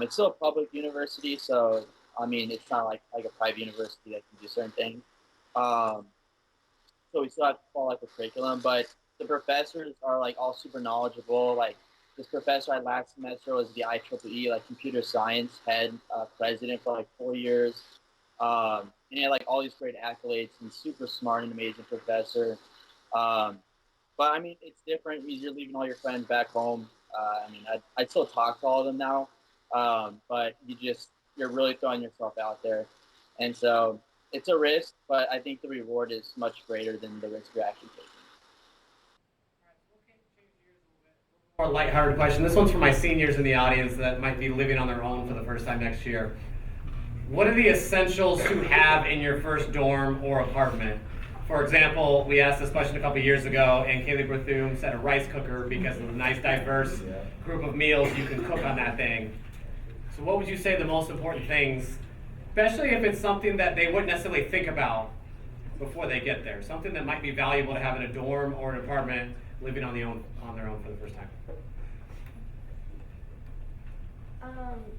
[SPEAKER 10] It's still a public university, so I mean it's not like a private university that can do certain things. So we still have to follow like the curriculum, but the professors are like all super knowledgeable. Like this professor I had last semester was the IEEE like computer science head president for like 4 years. And he had like all these great accolades and super smart and amazing professor. But I mean, it's different because you're leaving all your friends back home. I mean, I still talk to all of them now, but you're really throwing yourself out there, and so it's a risk. But I think the reward is much greater than the risk you're actually taking.
[SPEAKER 2] More lighthearted question. This one's for my seniors in the audience that might be living on their own for the first time next year. What are the essentials to have in your first dorm or apartment? For example, we asked this question a couple years ago, and Kaylee Bethune said a rice cooker because of the nice, diverse group of meals you can cook on that thing. So what would you say the most important things, especially if it's something that they wouldn't necessarily think about before they get there, something that might be valuable to have in a dorm or an apartment, living on their own for the first time?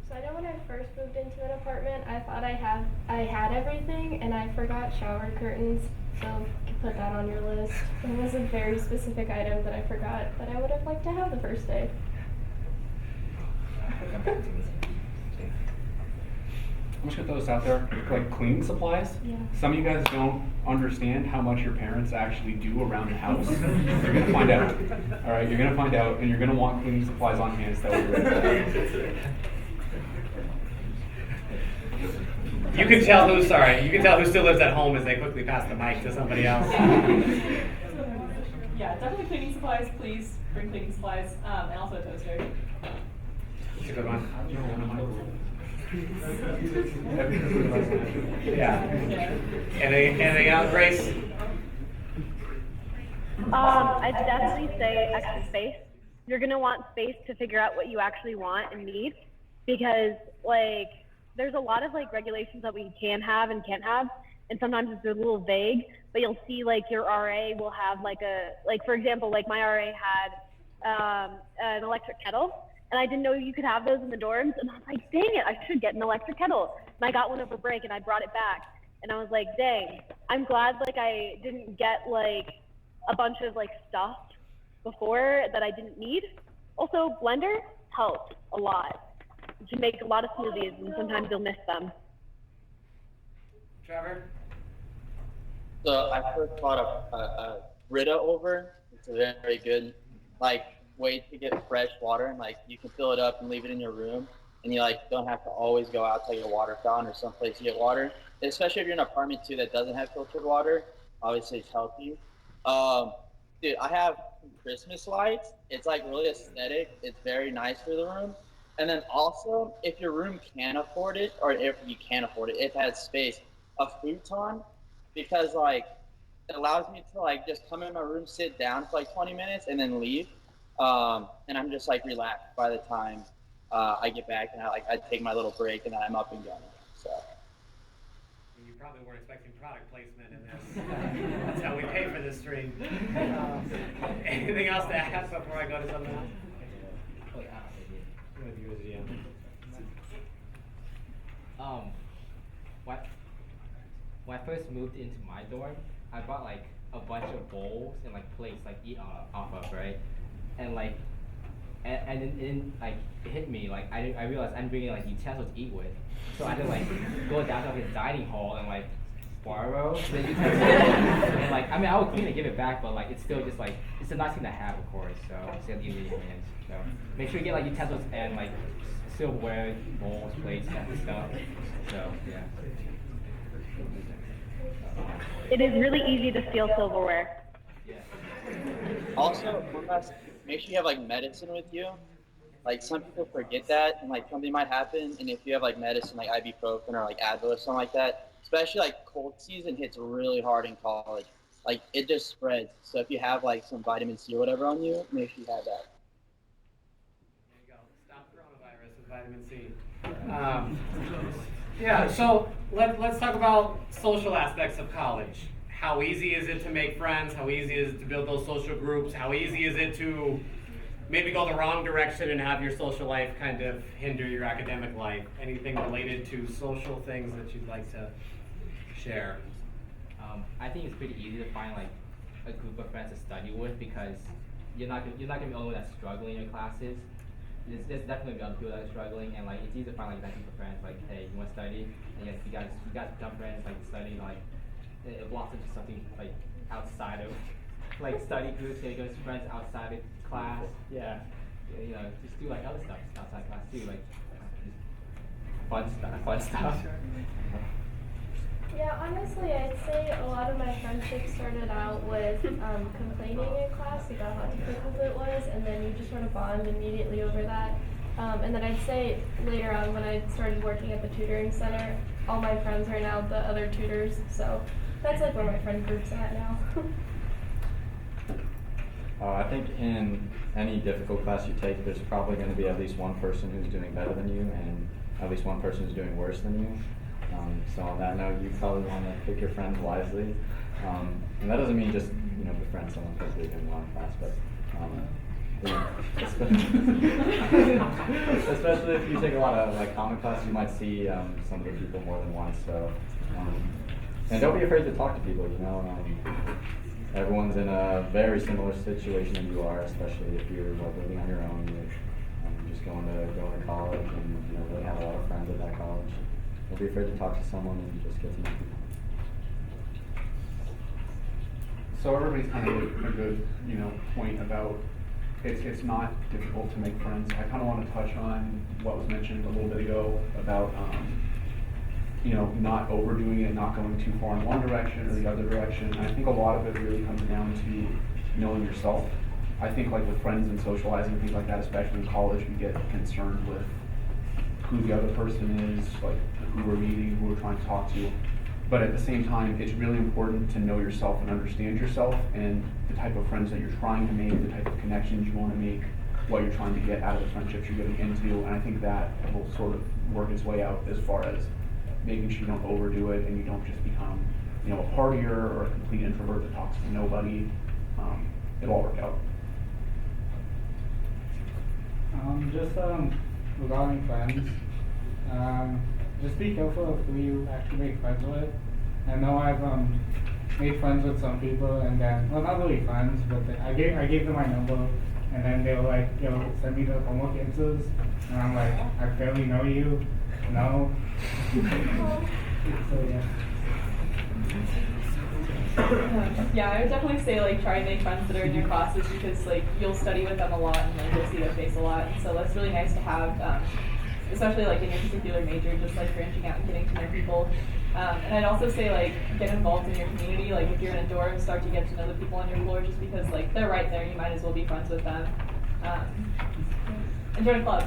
[SPEAKER 8] So I know when I first moved into an apartment, I thought I had everything, and I forgot shower curtains. So you can put that on your list. It was a very specific item that I forgot that I would have liked to have the first day.
[SPEAKER 3] I'm just gonna throw this out there, like cleaning supplies.
[SPEAKER 8] Yeah.
[SPEAKER 3] Some of you guys don't understand how much your parents actually do around the house. You're gonna find out. All right, you're gonna find out, and you're gonna want cleaning supplies on hand. So that will be ready.
[SPEAKER 2] You can tell who still lives at home as they quickly pass the mic to somebody else.
[SPEAKER 4] Yeah, definitely cleaning supplies. Please bring cleaning supplies, and also a toaster.
[SPEAKER 2] That's a good one. Yeah. Anything else, Grace?
[SPEAKER 11] I'd definitely say extra space. You're gonna want space to figure out what you actually want and need, because like there's a lot of like regulations that we can have and can't have, and sometimes it's a little vague. But you'll see like your RA will have like for example, like my RA had an electric kettle. And I didn't know you could have those in the dorms. And I was like, dang it, I should get an electric kettle. And I got one over break and I brought it back. And I was like, dang, I'm glad like I didn't get like a bunch of like stuff before that I didn't need. Also, blender helps a lot. You can make a lot of smoothies and sometimes you'll miss them.
[SPEAKER 2] Trevor?
[SPEAKER 10] So I first bought a Brita over. It's a very good way to get fresh water, and you can fill it up and leave it in your room, and you don't have to always go out to a water fountain or someplace to get water. Especially if you're in an apartment too that doesn't have filtered water, obviously it's healthy. Dude, I have Christmas lights. It's really aesthetic. It's very nice for the room. And then also, if your room can afford it, or if you can't afford it, it has space, a futon, because it allows me to just come in my room, sit down for 20 minutes, and then leave. And I'm just relaxed by the time I get back, and I take my little break, and then I'm up and going. So
[SPEAKER 2] you probably weren't expecting product placement in this. That's how we pay for this stream. Anything else to add before I go to something else?
[SPEAKER 7] When I first moved into my dorm, I bought like a bunch of bowls and like plates like eat off of, right? And like and then like it hit me like I realized I'm bringing like utensils to eat with, so I had to like go down to like a dining hall and like borrow the utensils. And like I mean I would clean and give it back, but like it's still just like it's a nice thing to have, of course. So it's gonna leave it in your hands. So make sure you get like utensils and like silverware, bowls, plates, that kind of stuff. So yeah.
[SPEAKER 11] It is really easy to steal silverware.
[SPEAKER 7] Yeah.
[SPEAKER 10] Also, one last, make sure you have like medicine with you. Like some people forget that, and like something might happen. And if you have like medicine, like ibuprofen or like Advil or something like that, especially like cold season hits really hard in college. Like it just spreads. So if you have like some vitamin C or whatever on you, make sure you have that.
[SPEAKER 2] There you go. Stop coronavirus with vitamin C. Yeah, so let's talk about social aspects of college. How easy is it to make friends? How easy is it to build those social groups? How easy is it to maybe go the wrong direction and have your social life kind of hinder your academic life? Anything related to social things that you'd like to share?
[SPEAKER 7] I think it's pretty easy to find like a group of friends to study with because you're not gonna be the only one that's struggling in your classes. There's definitely other people that are struggling, and like it's easy to find like that group of friends. Like, hey, you want to study? And yes, you guys become friends. Like study, like it blossoms into something like outside of like study groups. You go to friends outside of class. Yeah, you know, just do like other stuff outside class too, like fun stuff.
[SPEAKER 8] Yeah, honestly, I'd say a lot of my friendships started out with complaining in class about how difficult it was, and then you just sort of bond immediately over that. And then I'd say later on when I started working at the tutoring center, all my friends are now the other tutors, so that's like where my friend group's at now.
[SPEAKER 6] I think in any difficult class you take, there's probably going to be at least one person who's doing better than you, and at least one person who's doing worse than you. So on that note, you probably want to pick your friends wisely. And that doesn't mean just, befriend someone because they're doing well in class, but especially if you take a lot of like common classes, you might see some of the people more than once. So, and don't be afraid to talk to people. Everyone's in a very similar situation than you are, especially if you're living on your own. You're just going to college, and you don't really have a lot of friends at that college. Don't be afraid to talk to someone and just get to know people.
[SPEAKER 3] So everybody's kind of made a good, point about it's not difficult to make friends. I kind of want to touch on what was mentioned a little bit ago about, not overdoing it, not going too far in one direction or the other direction. And I think a lot of it really comes down to knowing yourself. I think like with friends and socializing, things like that, especially in college, we get concerned with who the other person is, like who we're meeting, who we're trying to talk to. But at the same time, it's really important to know yourself and understand yourself and the type of friends that you're trying to make, the type of connections you want to make, what you're trying to get out of the friendships you're getting into. And I think that will sort of work its way out as far as making sure you don't overdo it and you don't just become, a partier or a complete introvert that talks to nobody. It'll all work out.
[SPEAKER 5] Regarding friends, just be careful of who you actually make friends with. I know I've made friends with some people, and then, well, not really friends, but I gave them my number, and then they were like, send me the homework answers, and I'm like, I barely know you, no. So yeah.
[SPEAKER 4] Yeah, I would definitely say like try and make friends that are in your classes because like you'll study with them a lot and like you'll see their face a lot, and so that's really nice to have, especially like in your particular major, just like branching out and getting to know people. And I'd also say like get involved in your community. Like if you're in a dorm, start to get to know the people on your floor just because like they're right there, you might as well be friends with them. And join clubs.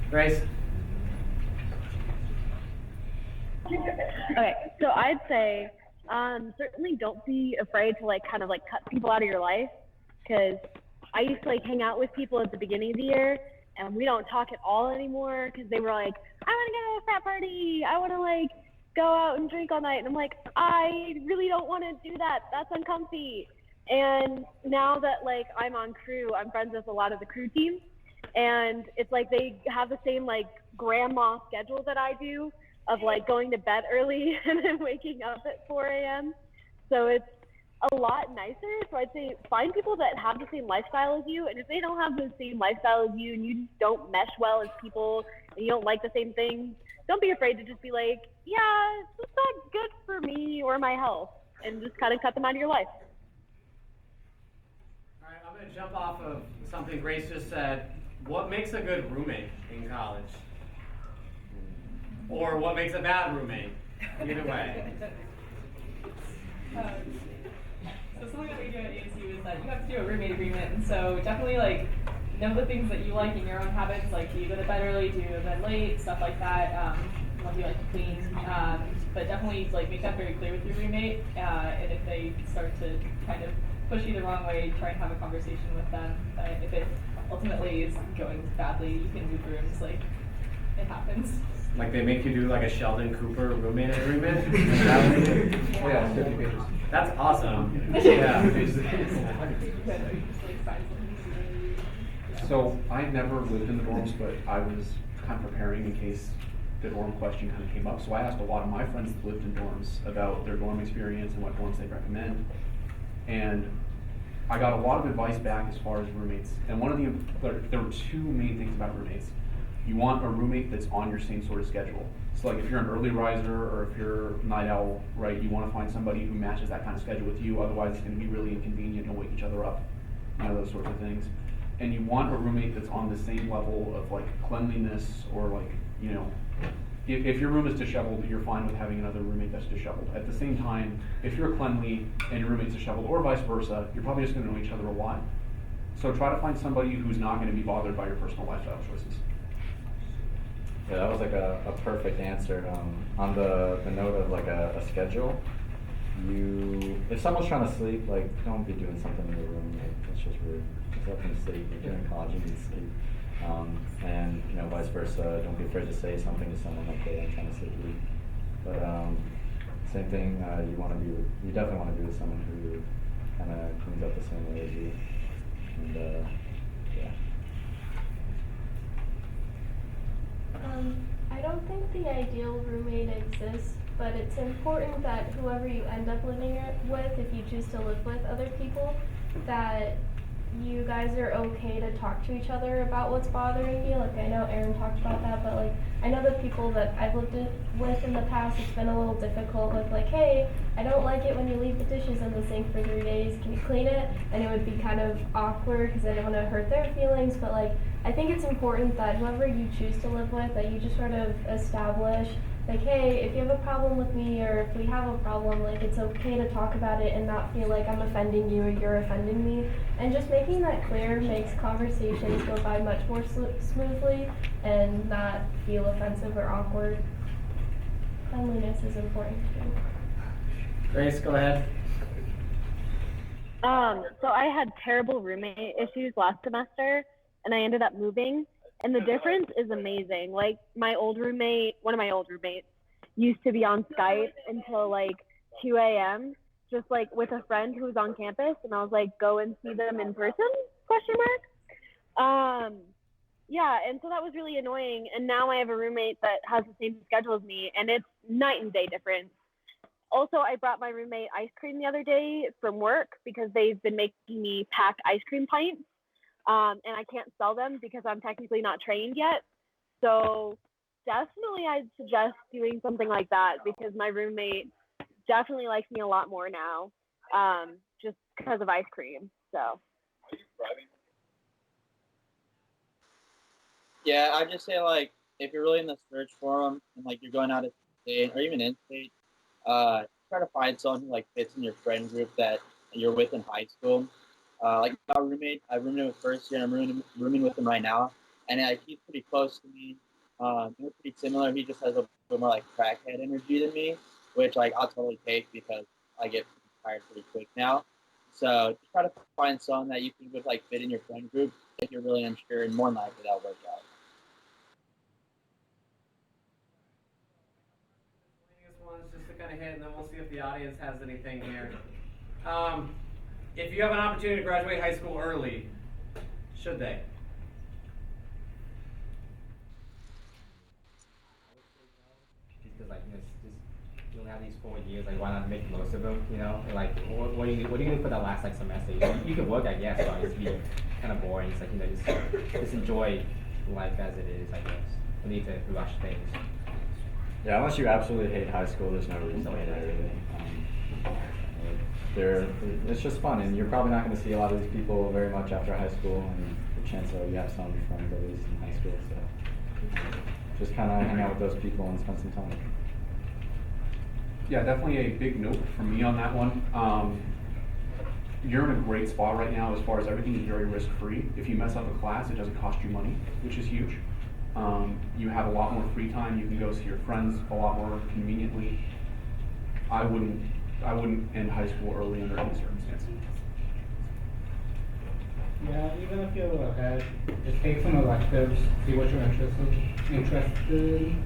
[SPEAKER 2] Grace?
[SPEAKER 11] Okay, so I'd say certainly don't be afraid to like kind of like cut people out of your life, because I used to like hang out with people at the beginning of the year and we don't talk at all anymore because they were like, I want to go to a frat party, I want to like go out and drink all night, and I'm like, I really don't want to do that, that's uncomfy. And now that like I'm on crew, I'm friends with a lot of the crew teams, and it's like they have the same like grandma schedule that I do, of like going to bed early and then waking up at 4 a.m. So it's a lot nicer. So I'd say find people that have the same lifestyle as you, and if they don't have the same lifestyle as you and you just don't mesh well as people and you don't like the same things, don't be afraid to just be like, yeah, it's not good for me or my health, and just kind of cut them out of your life.
[SPEAKER 2] All right, I'm going to jump off of something Grace just said. What makes a good roommate in college? Or what makes a bad roommate? Either way.
[SPEAKER 4] So something that we do at ASU is that you have to do a roommate agreement, and so definitely like know the things that you like in your own habits, like do you go to bed early, do you go to bed late, stuff like that. What do you like to clean? But definitely like make that very clear with your roommate, and if they start to kind of push you the wrong way, try and have a conversation with them. If it ultimately is going badly, you can move rooms. Like it happens.
[SPEAKER 2] Like they make you do like a Sheldon Cooper roommate agreement?
[SPEAKER 3] Yeah, 50 pages.
[SPEAKER 2] That's awesome. Yeah.
[SPEAKER 3] So I never lived in the dorms, but I was kind of preparing in case the dorm question kind of came up. So I asked a lot of my friends that lived in dorms about their dorm experience and what dorms they'd recommend. And I got a lot of advice back as far as roommates. And one of there were two main things about roommates. You want a roommate that's on your same sort of schedule. So like if you're an early riser or if you're a night owl, right, you want to find somebody who matches that kind of schedule with you. Otherwise it's going to be really inconvenient. You'll wake each other up, those sorts of things. And you want a roommate that's on the same level of like cleanliness or like, if your room is disheveled, you're fine with having another roommate that's disheveled. At the same time, if you're cleanly and your roommate's disheveled, or vice versa, you're probably just going to know each other a lot. So try to find somebody who's not going to be bothered by your personal lifestyle choices.
[SPEAKER 6] Yeah, that was like a perfect answer. On the note of like a schedule, if someone's trying to sleep, like don't be doing something in your room. Like, it's just rude. Just let them sleep. If you're in college, you need sleep. And vice versa. Don't be afraid to say something to someone like, "Hey, I'm trying to sleep." But same thing. You definitely want to be with someone who kind of cleans up the same way as you. And yeah.
[SPEAKER 8] I don't think the ideal roommate exists, but it's important that whoever you end up living with, if you choose to live with other people, that you guys are okay to talk to each other about what's bothering you. Like I know Aaron talked about that, but like I know the people that I've lived with in the past, it's been a little difficult with like, hey, I don't like it when you leave the dishes in the sink for 3 days. Can you clean it? And it would be kind of awkward because I don't want to hurt their feelings. But like I think it's important that whoever you choose to live with, that you just sort of establish like, hey, if you have a problem with me or if we have a problem, like it's okay to talk about it and not feel like I'm offending you or you're offending me. And just making that clear makes conversations go by much more smoothly and not feel offensive or awkward. Cleanliness is important too.
[SPEAKER 2] Grace, go ahead.
[SPEAKER 11] So I had terrible roommate issues last semester, and I ended up moving. And the difference is amazing. Like one of my old roommates used to be on Skype until like 2 a.m. just like with a friend who was on campus, and I was like, go and see them in person? ? Yeah, and so that was really annoying. And now I have a roommate that has the same schedule as me, and it's night and day difference. Also, I brought my roommate ice cream the other day from work because they've been making me pack ice cream pints. And I can't sell them because I'm technically not trained yet. So definitely I'd suggest doing something like that because my roommate definitely likes me a lot more now, just because of ice cream. So.
[SPEAKER 10] Yeah, I'd just say like if you're really in the search for them and like you're going out of state or even in state, try to find someone who like fits in your friend group that you're with in high school. Like my roommate, I roomed with first year, and I'm rooming with him right now, and he's pretty close to me. We're pretty similar. He just has a bit more like crackhead energy than me, which like I'll totally take because I get tired pretty quick now. So just try to find someone that you think would like fit in your friend group if you're really unsure, and more than likely that'll work out.
[SPEAKER 2] Ones just to kind of hit, and then we'll see if the audience has anything here. If you have an opportunity to graduate high school early, should they?
[SPEAKER 7] Just because like just you only have these 4 years, like why not make the most of them, you know? And like, what are you doing for the last like semester? You can work, I guess, but it's be kind of boring. It's like, you know, just enjoy life as it is, I guess. You need to rush things.
[SPEAKER 6] Yeah, unless you absolutely hate high school, there's no reason to hate it really. It's just fun, and you're probably not going to see a lot of these people very much after high school, and the chance that you have some friends at least in high school, so just kind of hang out with those people and spend some time.
[SPEAKER 3] Yeah, definitely a big note from me on that one. You're in a great spot right now as far as everything is very risk-free. If you mess up a class, it doesn't cost you money, which is huge. You have a lot more free time. You can go see your friends a lot more conveniently. I wouldn't end high school early under any circumstances.
[SPEAKER 5] Yeah, even if you're ahead, just take some electives, see what you're interested in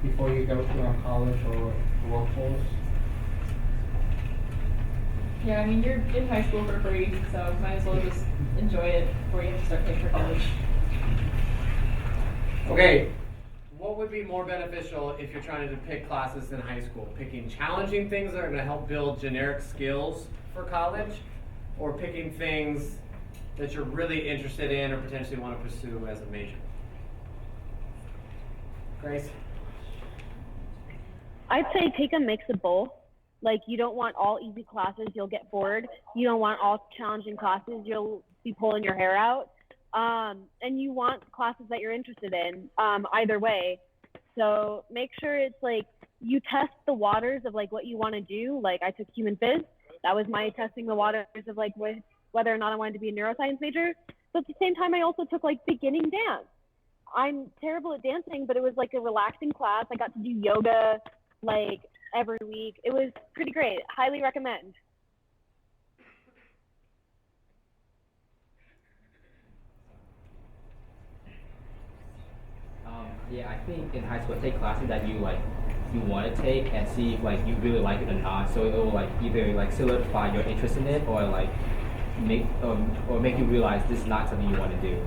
[SPEAKER 5] before you go to college or the workforce.
[SPEAKER 4] Yeah, I mean, you're in high school for free, so might as well just enjoy it before you have to start paying for college.
[SPEAKER 2] Okay, what would be more beneficial if you're trying to pick classes in high school? Picking challenging things that are going to help build generic skills for college, or picking things that you're really interested in or potentially want to pursue as a major? Grace?
[SPEAKER 11] I'd say take a mix of both. Like, you don't want all easy classes, you'll get bored. You don't want all challenging classes, you'll be pulling your hair out. And you want classes that you're interested in, either way. So make sure it's like you test the waters of like what you want to do. Like, I took human phys. That was my testing the waters of like whether or not I wanted to be a neuroscience major. But at the same time, I also took like beginning dance. I'm terrible at dancing, but it was like a relaxing class. I got to do yoga like every week. It was pretty great. Highly recommend.
[SPEAKER 7] Yeah, I think in high school, take classes that you want to take and see if like you really like it or not. So it will like either like solidify your interest in it or like make you realize this is not something you want to do.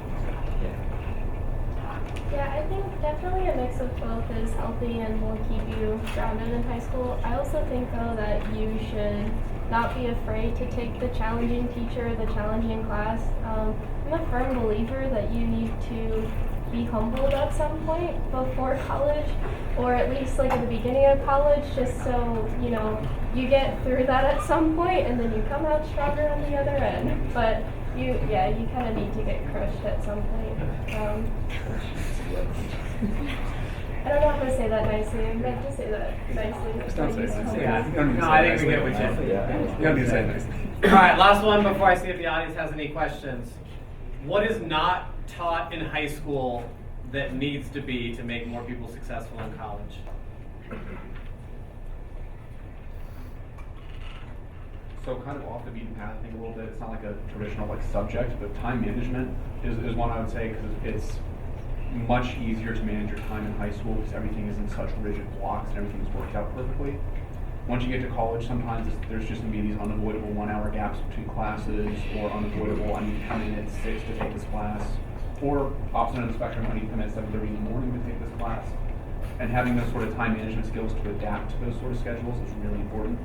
[SPEAKER 8] Yeah, I think definitely a mix of both is healthy and will keep you grounded in high school. I also think though that you should not be afraid to take the challenging teacher, the challenging class. I'm a firm believer that you need to be humbled at some point before college, or at least like at the beginning of college, just so you know you get through that at some point and then you come out stronger on the other end. But you kind of need to get crushed at some point. I don't know how to say that nicely. I meant to say that nicely.
[SPEAKER 3] Just don't say it nicely.
[SPEAKER 2] No, I think we get what you
[SPEAKER 3] You don't need to say it nicely.
[SPEAKER 2] All right, last one before I see if the audience has any questions. What is not taught in high school that needs to be to make more people successful in college?
[SPEAKER 3] So kind of off the beaten path, I think a little bit. It's not like a traditional like subject, but time management is one I would say, because it's much easier to manage your time in high school because everything is in such rigid blocks and everything's worked out perfectly. Once you get to college, sometimes there's just going to be these unavoidable 1 hour gaps between classes, or unavoidable, I need to come in at 6 to take this class, or opposite end of the spectrum, I need to come in at 7:30 in the morning to take this class. And having those sort of time management skills to adapt to those sort of schedules is really important.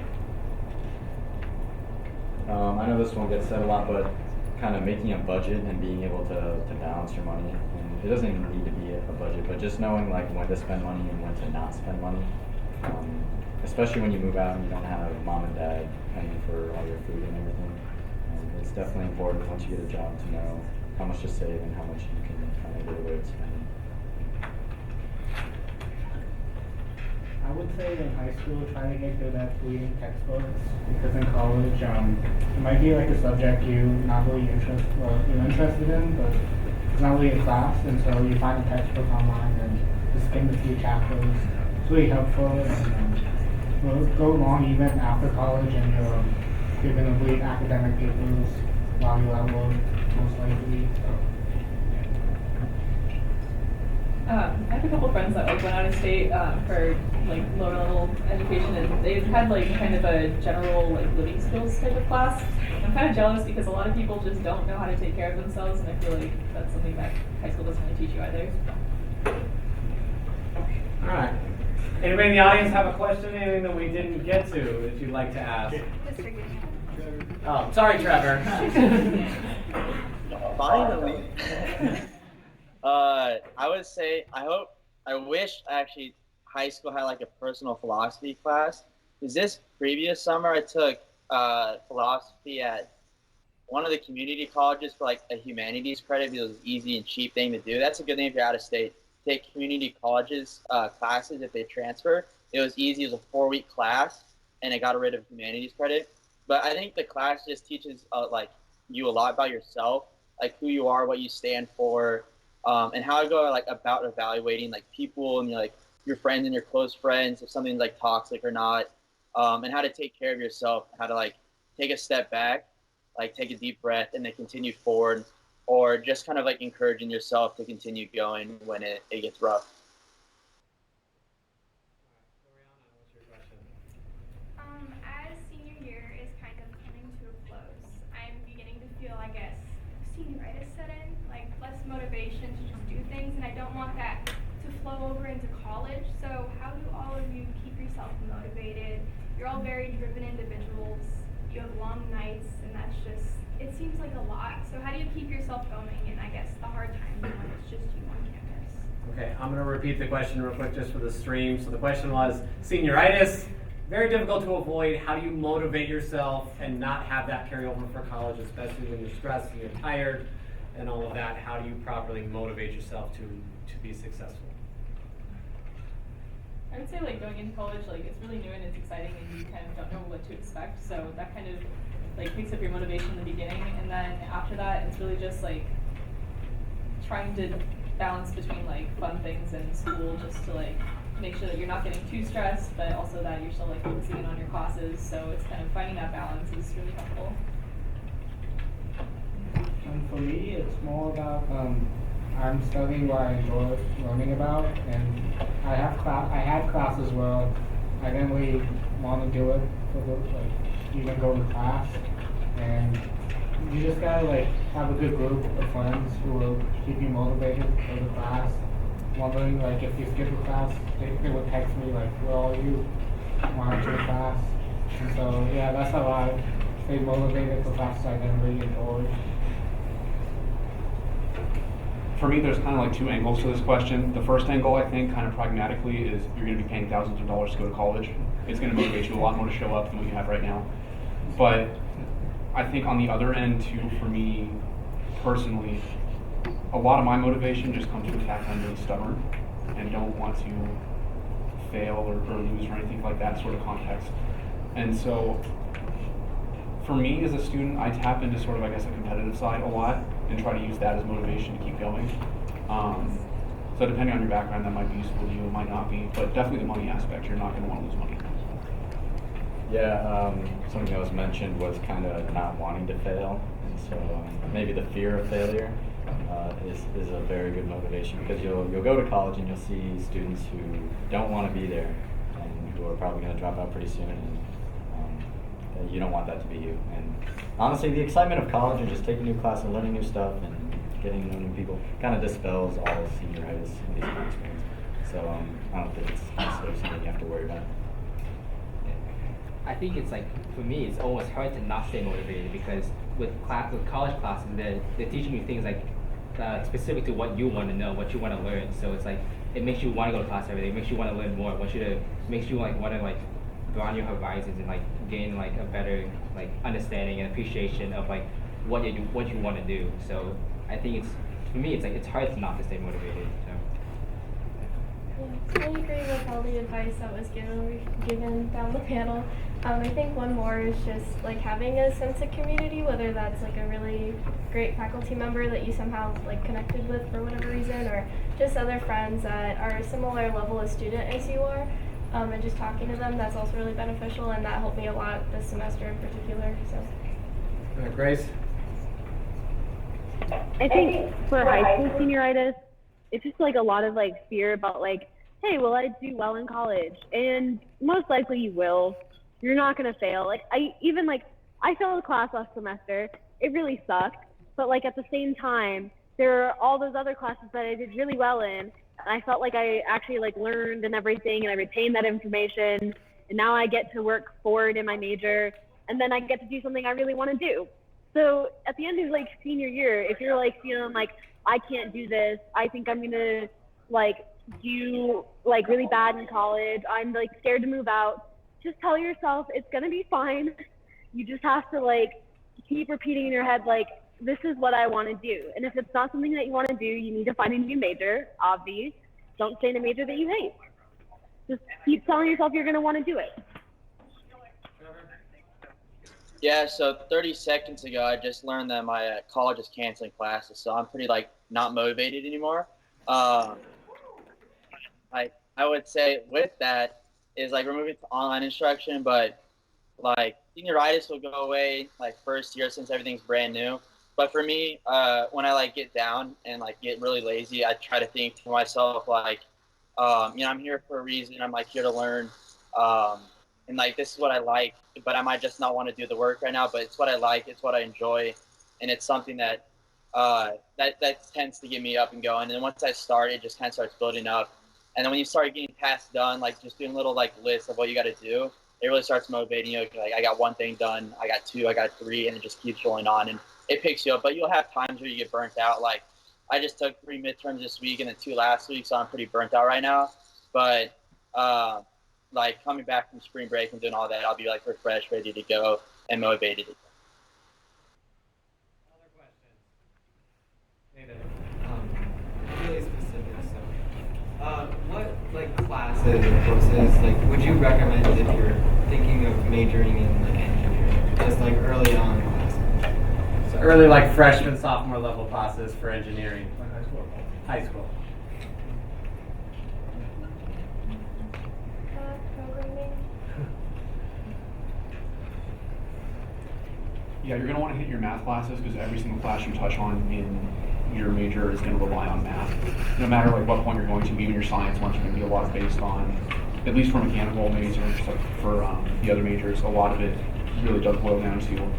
[SPEAKER 6] I know this won't get said a lot, but kind of making a budget and being able to balance your money. And it doesn't even need to be a budget, but just knowing like when to spend money and when to not spend money. Especially when you move out and you don't have mom and dad paying for all your food and everything. It's definitely important once you get a job to know how much to save and how much you can kind of get away with spending.
[SPEAKER 5] I would say in high school, try to get good at reading textbooks, because in college, it might be like a subject you're interested in, but it's not really a class, and so you find a textbook online and just skim a few chapters. It's really helpful, and will go along even after college, and you're going to read academic papers while you're at work, most likely.
[SPEAKER 4] I have a couple friends that like went out of state for like lower level education, and they've had like kind of a general like living skills type of class. I'm kind of jealous because a lot of people just don't know how to take care of themselves, and I feel like that's something that high school doesn't really teach you either.
[SPEAKER 2] All right. Anybody in the audience have a question, anything that we didn't get to that you'd like to ask? Oh, sorry, Trevor.
[SPEAKER 10] Finally. I would say I wish actually high school had like a personal philosophy class. Because this previous summer I took philosophy at one of the community colleges for like a humanities credit because it was an easy and cheap thing to do. That's a good thing if you're out of state. Take community colleges classes if they transfer. It was easy. It was a 4-week class, and it got rid of humanities credit. But I think the class just teaches like you a lot about yourself, like who you are, what you stand for, and how to go like about evaluating like people and like your friends and your close friends, if something's like toxic or not, and how to take care of yourself, how to like take a step back, like take a deep breath and then continue forward, or just kind of like encouraging yourself to continue going when it gets rough.
[SPEAKER 12] As senior year is kind of coming to a close, I'm beginning to feel, I guess, senioritis set in, like less motivation to just do things, and I don't want that to flow over into college. So how do all of you keep yourself motivated? You're all very driven individuals. You have long nights, and that's just, it seems like a lot. So how do you keep yourself going in, I guess, the hard times when it's just you on campus?
[SPEAKER 2] Okay, I'm going to repeat the question real quick just for the stream. So the question was, senioritis, very difficult to avoid. How do you motivate yourself and not have that carry over for college, especially when you're stressed and you're tired and all of that? How do you properly motivate yourself to be successful?
[SPEAKER 4] I would say like going into college, like it's really new and it's exciting and you kind of don't know what to expect. So that kind of like picks up your motivation in the beginning, and then after that it's really just like trying to balance between like fun things and school, just to like make sure that you're not getting too stressed, but also that you're still like focusing in on your classes. So it's kind of finding that balance is really helpful.
[SPEAKER 5] For me, it's more about I'm studying what I enjoy learning about, and I had classes where I didn't really want to do it for the even go to class, and you just gotta like have a good group of friends who will keep you motivated for the class. Wondering like if you skip a class, they would text me like, "Where are you? Monitor class." And so yeah, that's how I stay motivated for classes I didn't really enjoy.
[SPEAKER 3] For me, there's kind of like two angles to this question. The first angle, I think, kind of pragmatically, is you're going to be paying thousands of dollars to go to college. It's going to motivate you a lot more to show up than what you have right now. But I think on the other end, too, for me personally, a lot of my motivation just comes from the fact that I'm really stubborn and don't want to fail or lose or anything like that sort of context. And so for me as a student, I tap into sort of, I guess, a competitive side a lot and try to use that as motivation to keep going. So depending on your background, that might be useful to you, it might not be, but definitely the money aspect, you're not going to want to lose money.
[SPEAKER 6] Yeah, something that was mentioned was kind of not wanting to fail, and so maybe the fear of failure is a very good motivation, because you'll go to college and you'll see students who don't want to be there and who are probably going to drop out pretty soon, and you don't want that to be you. And honestly, the excitement of college and just taking new classes and learning new stuff and getting to know new people kind of dispels all senioritis in these experiences. So I don't think it's necessarily something you have to worry about.
[SPEAKER 7] I think it's like, for me, it's almost hard to not stay motivated, because with college classes, they're teaching you things like specific to what you want to know, what you want to learn. So it's like, it makes you want to go to class every day. It makes you want to learn more. Makes you like want to like broaden your horizons and like gain like a better like understanding and appreciation of like what you want to do. So I think for me, it's like it's hard not to stay motivated.
[SPEAKER 8] Yeah, I agree with all the advice that was given down the panel. I think one more is just like having a sense of community, whether that's like a really great faculty member that you somehow like connected with for whatever reason, or just other friends that are a similar level of student as you are, and just talking to them, that's also really beneficial, and that helped me a lot this semester in particular. So.
[SPEAKER 2] Grace?
[SPEAKER 11] I think for high school senioritis, it's just like a lot of like fear about like, hey, will I do well in college? And most likely you will. You're not gonna fail. Like I failed a class last semester. It really sucked. But like at the same time, there are all those other classes that I did really well in. I felt like I actually like learned and everything, and I retained that information. And now I get to work forward in my major, and then I get to do something I really want to do. So at the end of like senior year, if you're like feeling like I can't do this, I think I'm gonna like do like really bad in college, I'm like scared to move out, just tell yourself it's gonna be fine. You just have to like keep repeating in your head like this is what I want to do. And if it's not something that you want to do, you need to find a new major, obvious. Don't stay in a major that you hate. Just keep telling yourself you're going to want to do it.
[SPEAKER 10] Yeah, so 30 seconds ago, I just learned that my college is canceling classes, so I'm pretty like not motivated anymore. I would say with that is like we're moving to online instruction, but like senioritis will go away like first year since everything's brand new. But for me, when I like get down and like get really lazy, I try to think to myself like, I'm here for a reason. I'm like here to learn, and like this is what I like. But I might just not want to do the work right now. But it's what I like. It's what I enjoy, and it's something that that tends to get me up and going. And then once I start, it just kind of starts building up. And then when you start getting tasks done, like just doing little like lists of what you got to do, it really starts motivating you. Like I got one thing done, I got two, I got three, and it just keeps rolling on, and it picks you up. But you'll have times where you get burnt out. Like I just took 3 midterms this week and then 2 last week, so I'm pretty burnt out right now. But like coming back from spring break and doing all that, I'll be like refreshed, ready to go, and motivated.
[SPEAKER 2] Other questions? Nathan, really specific. So, what like classes or courses like would you recommend if you're thinking of majoring in like engineering? Just like early on classes. So early like freshman, sophomore level classes for engineering. Like high school. High school.
[SPEAKER 8] Programming.
[SPEAKER 3] Yeah, you're going to want to hit your math classes because every single class you touch on in your major is going to rely on math. No matter like what point you're going to, even your science ones are going to be a lot based on, at least for mechanical, maybe just like for the other majors, a lot of it really does boil down to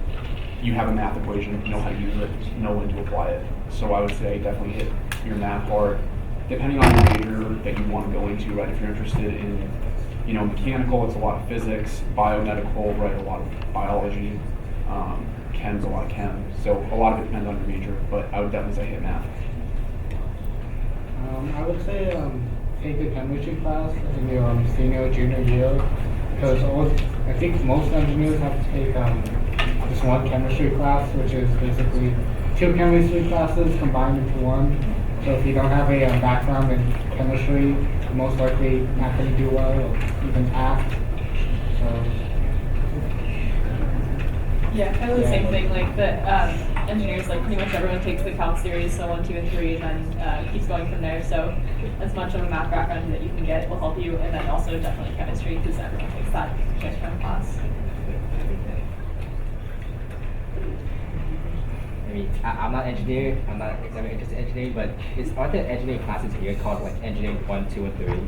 [SPEAKER 3] you have a math equation, know how to use it, know when to apply it. So I would say definitely hit your math part. Depending on the major that you want to go into, right? If you're interested in, mechanical, it's a lot of physics, biomedical, right? A lot of biology. Chem's a lot of chem, so a lot of it depends on your major, but I would definitely say hit math.
[SPEAKER 5] I would say take a chemistry class in your senior, junior year, because I think most engineers have to take just one chemistry class, which is basically 2 chemistry classes combined into one. So if you don't have a background in chemistry, you're most likely not going to do well or even pass. So.
[SPEAKER 4] Yeah, kind of the same thing. Like the engineers, like pretty much everyone takes the calc series, so 1, 2, and 3, and then keeps going from there. So as much of a math background that you can get will help you, and then also definitely chemistry because everyone takes that transfer class.
[SPEAKER 7] I mean, I'm not an engineer. I'm not exactly interested in engineering, but aren't there engineering classes here called like engineering 1, 2, and 3?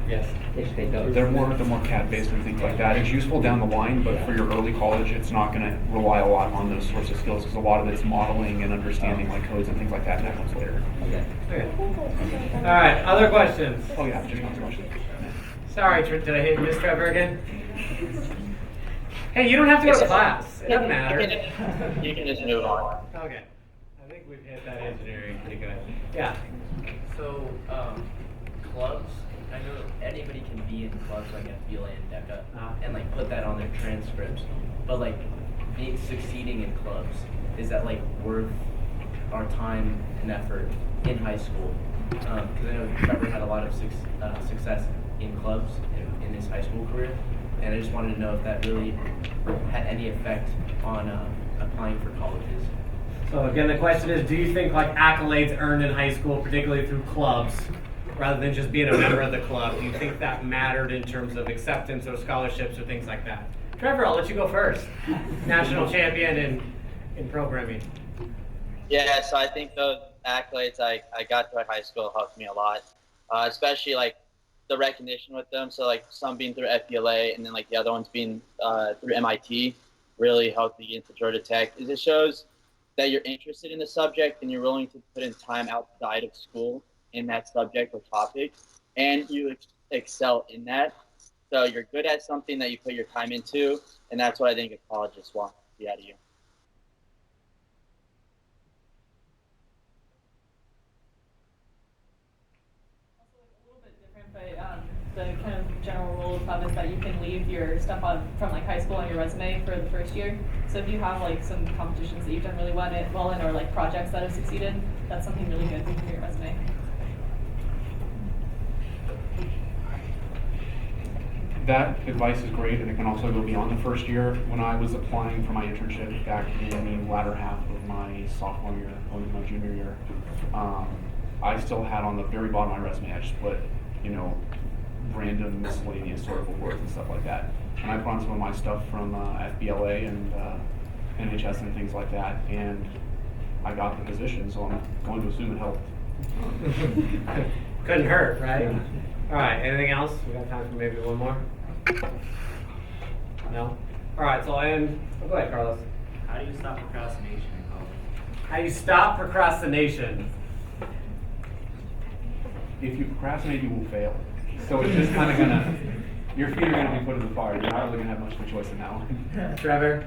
[SPEAKER 2] Yes.
[SPEAKER 3] They're more CAD based and things like that. It's useful down the line, but for your early college, it's not going to rely a lot on those sorts of skills because a lot of it's modeling and understanding like codes and things like that, and that comes later.
[SPEAKER 7] Okay.
[SPEAKER 2] All right. Other questions?
[SPEAKER 3] Oh yeah, just one question.
[SPEAKER 2] Sorry, did I hit Miss Trevor again? Hey, you don't have to go to class. It doesn't matter.
[SPEAKER 10] You can just move on.
[SPEAKER 2] Okay. I think we've hit that engineering pretty good. Yeah.
[SPEAKER 13] So, clubs. I know anybody can be in clubs like FBLA and DECA and like put that on their transcripts. But like succeeding in clubs, is that like worth our time and effort in high school? Because I know Trevor had a lot of success in clubs in his high school career, and I just wanted to know if that really had any effect on applying for colleges.
[SPEAKER 2] So again, the question is, do you think like accolades earned in high school, particularly through clubs, rather than just being a member of the club, do you think that mattered in terms of acceptance or scholarships or things like that? Trevor, I'll let you go first. National champion in programming.
[SPEAKER 10] Yeah, so I think the accolades I got through high school helped me a lot, especially like the recognition with them. So like some being through FBLA and then like the other ones being through MIT really helped me get into Georgia Tech. It shows that you're interested in the subject and you're willing to put in time outside of school in that subject or topic, and you excel in that. So you're good at something that you put your time into, and that's what I think a college just wants to see out of you.
[SPEAKER 4] But the kind of general rule of thumb is that you can leave your stuff on from like high school on your resume for the first year. So if you have like some competitions that you've done really well in or like projects that have succeeded, that's something really good for your resume.
[SPEAKER 3] That advice is great, and it can also go beyond the first year. When I was applying for my internship back in the latter half of my sophomore year, going into my junior year, I still had on the very bottom of my resume, I just put, random miscellaneous sort of awards and stuff like that. And I put on some of my stuff from FBLA and NHS and things like that, and I got the position, so I'm going to assume it helped.
[SPEAKER 2] Couldn't hurt, right?
[SPEAKER 3] Yeah.
[SPEAKER 2] All right, anything else? We got time for maybe one more? No? All right, so I'll end. Oh, go ahead, Carlos.
[SPEAKER 14] How do you stop procrastination in college?
[SPEAKER 2] How do you stop procrastination?
[SPEAKER 3] If you procrastinate, you will fail. So it's just kind of your feet are gonna be put in the fire. You're not really gonna have much of a choice in that one.
[SPEAKER 2] Trevor?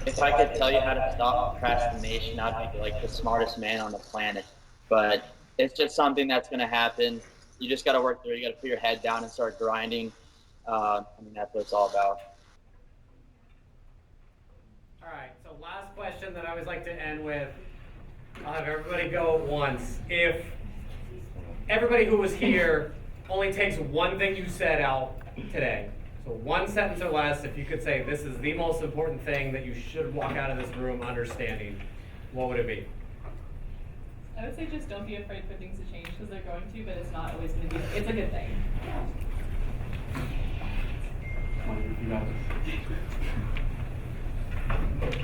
[SPEAKER 10] If I could tell you how to stop procrastination, I'd be like the smartest man on the planet. But it's just something that's gonna happen. You just gotta work through it. You gotta put your head down and start grinding. That's what it's all about.
[SPEAKER 2] All right, so last question that I always like to end with. I'll have everybody go once. If everybody who was here only takes one thing you said out today, so one sentence or less, if you could say this is the most important thing that you should walk out of this room understanding, what would it be?
[SPEAKER 4] I would say just don't be afraid for things to change because they're going to, but it's not always going to be. It's a good thing.
[SPEAKER 3] You got this.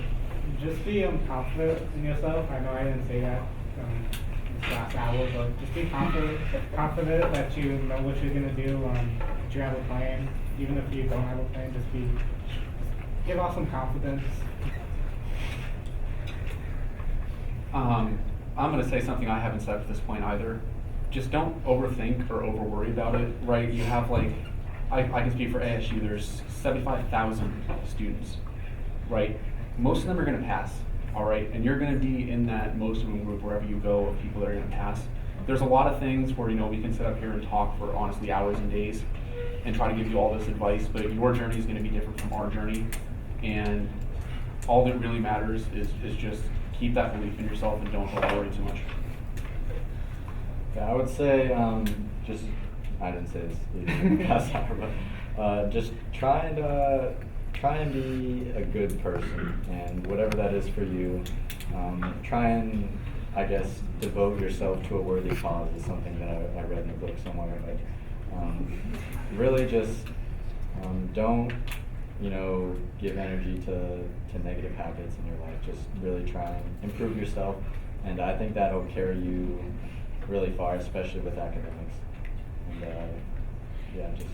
[SPEAKER 5] Just be confident in yourself. I know I didn't say that this last hour, but just be confident that you know what you're gonna do. That you have a plan, even if you don't have a plan. Just give off some confidence.
[SPEAKER 3] I'm going to say something I haven't said at this point either. Just don't overthink or over worry about it, right? You have I can speak for ASU, there's 75,000 students, right? Most of them are going to pass, all right? And you're going to be in that most of them group wherever you go of people that are going to pass. There's a lot of things where, we can sit up here and talk for honestly hours and days and try to give you all this advice, but your journey is going to be different from our journey. And all that really matters is just keep that belief in yourself and don't worry too much.
[SPEAKER 6] Yeah, I would say I didn't say this either last hour, but just try and be a good person, and whatever that is for you, try and, I guess, devote yourself to a worthy cause is something that I read in a book somewhere, but really just don't, give energy to negative habits in your life. Just really try and improve yourself, and I think that'll carry you really far, especially with academics. And just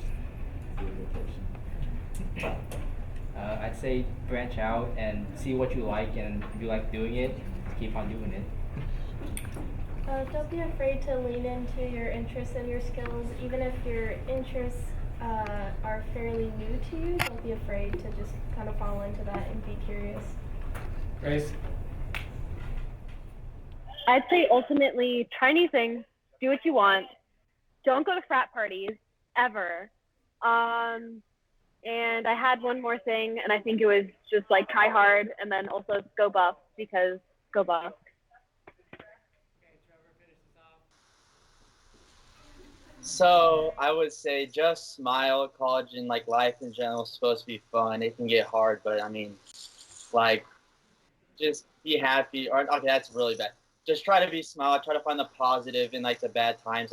[SPEAKER 6] be a good person.
[SPEAKER 7] I'd say branch out and see what you like, and if you like doing it, keep on doing it.
[SPEAKER 8] Don't be afraid to lean into your interests and your skills, even if your interests are fairly new to you. Don't be afraid to just kind of fall into that and be curious.
[SPEAKER 2] Grace?
[SPEAKER 11] I'd say ultimately try new things, do what you want, don't go to frat parties ever. And I had one more thing, and I think it was just try hard, and then also go buff, because go buff.
[SPEAKER 10] So I would say just smile. College and life in general is supposed to be fun. It can get hard, but just be happy. Or okay, that's really bad. Just try to be smile. Try to find the positive in the bad times.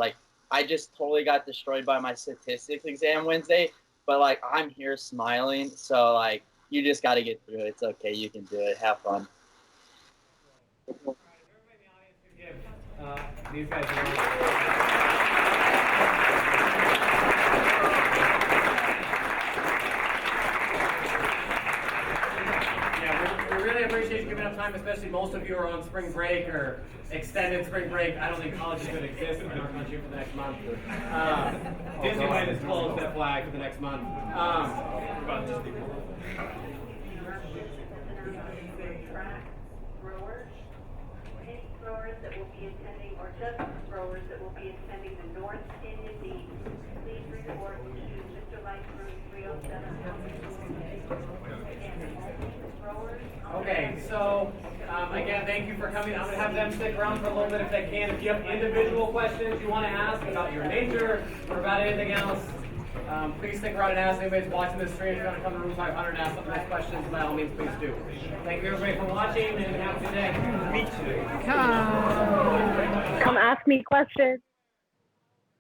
[SPEAKER 10] I just totally got destroyed by my statistics exam Wednesday, but I'm here smiling. So you just got to get through it. It's okay. You can do it. Have fun.
[SPEAKER 2] These guys we really appreciate you giving up time. time, especially most of you are on spring break or extended spring break. I don't think college is going to exist in our country for the next month. Disneyland is closed, FYI, for the next month.
[SPEAKER 15] Growers that will be attending, or just growers that will be attending the North Indian Meet, please report to Mr. Lightroom 307.
[SPEAKER 2] Okay, so again, thank you for coming. I'm going to have them stick around for a little bit if they can. If you have individual questions you want to ask about your major or about anything else, please stick around and ask. Anybody's watching this stream, if you want to come to room 500 and ask some nice questions, by all means, please do. Thank you everybody for watching and have a good day. Me too.
[SPEAKER 11] Come ask me questions.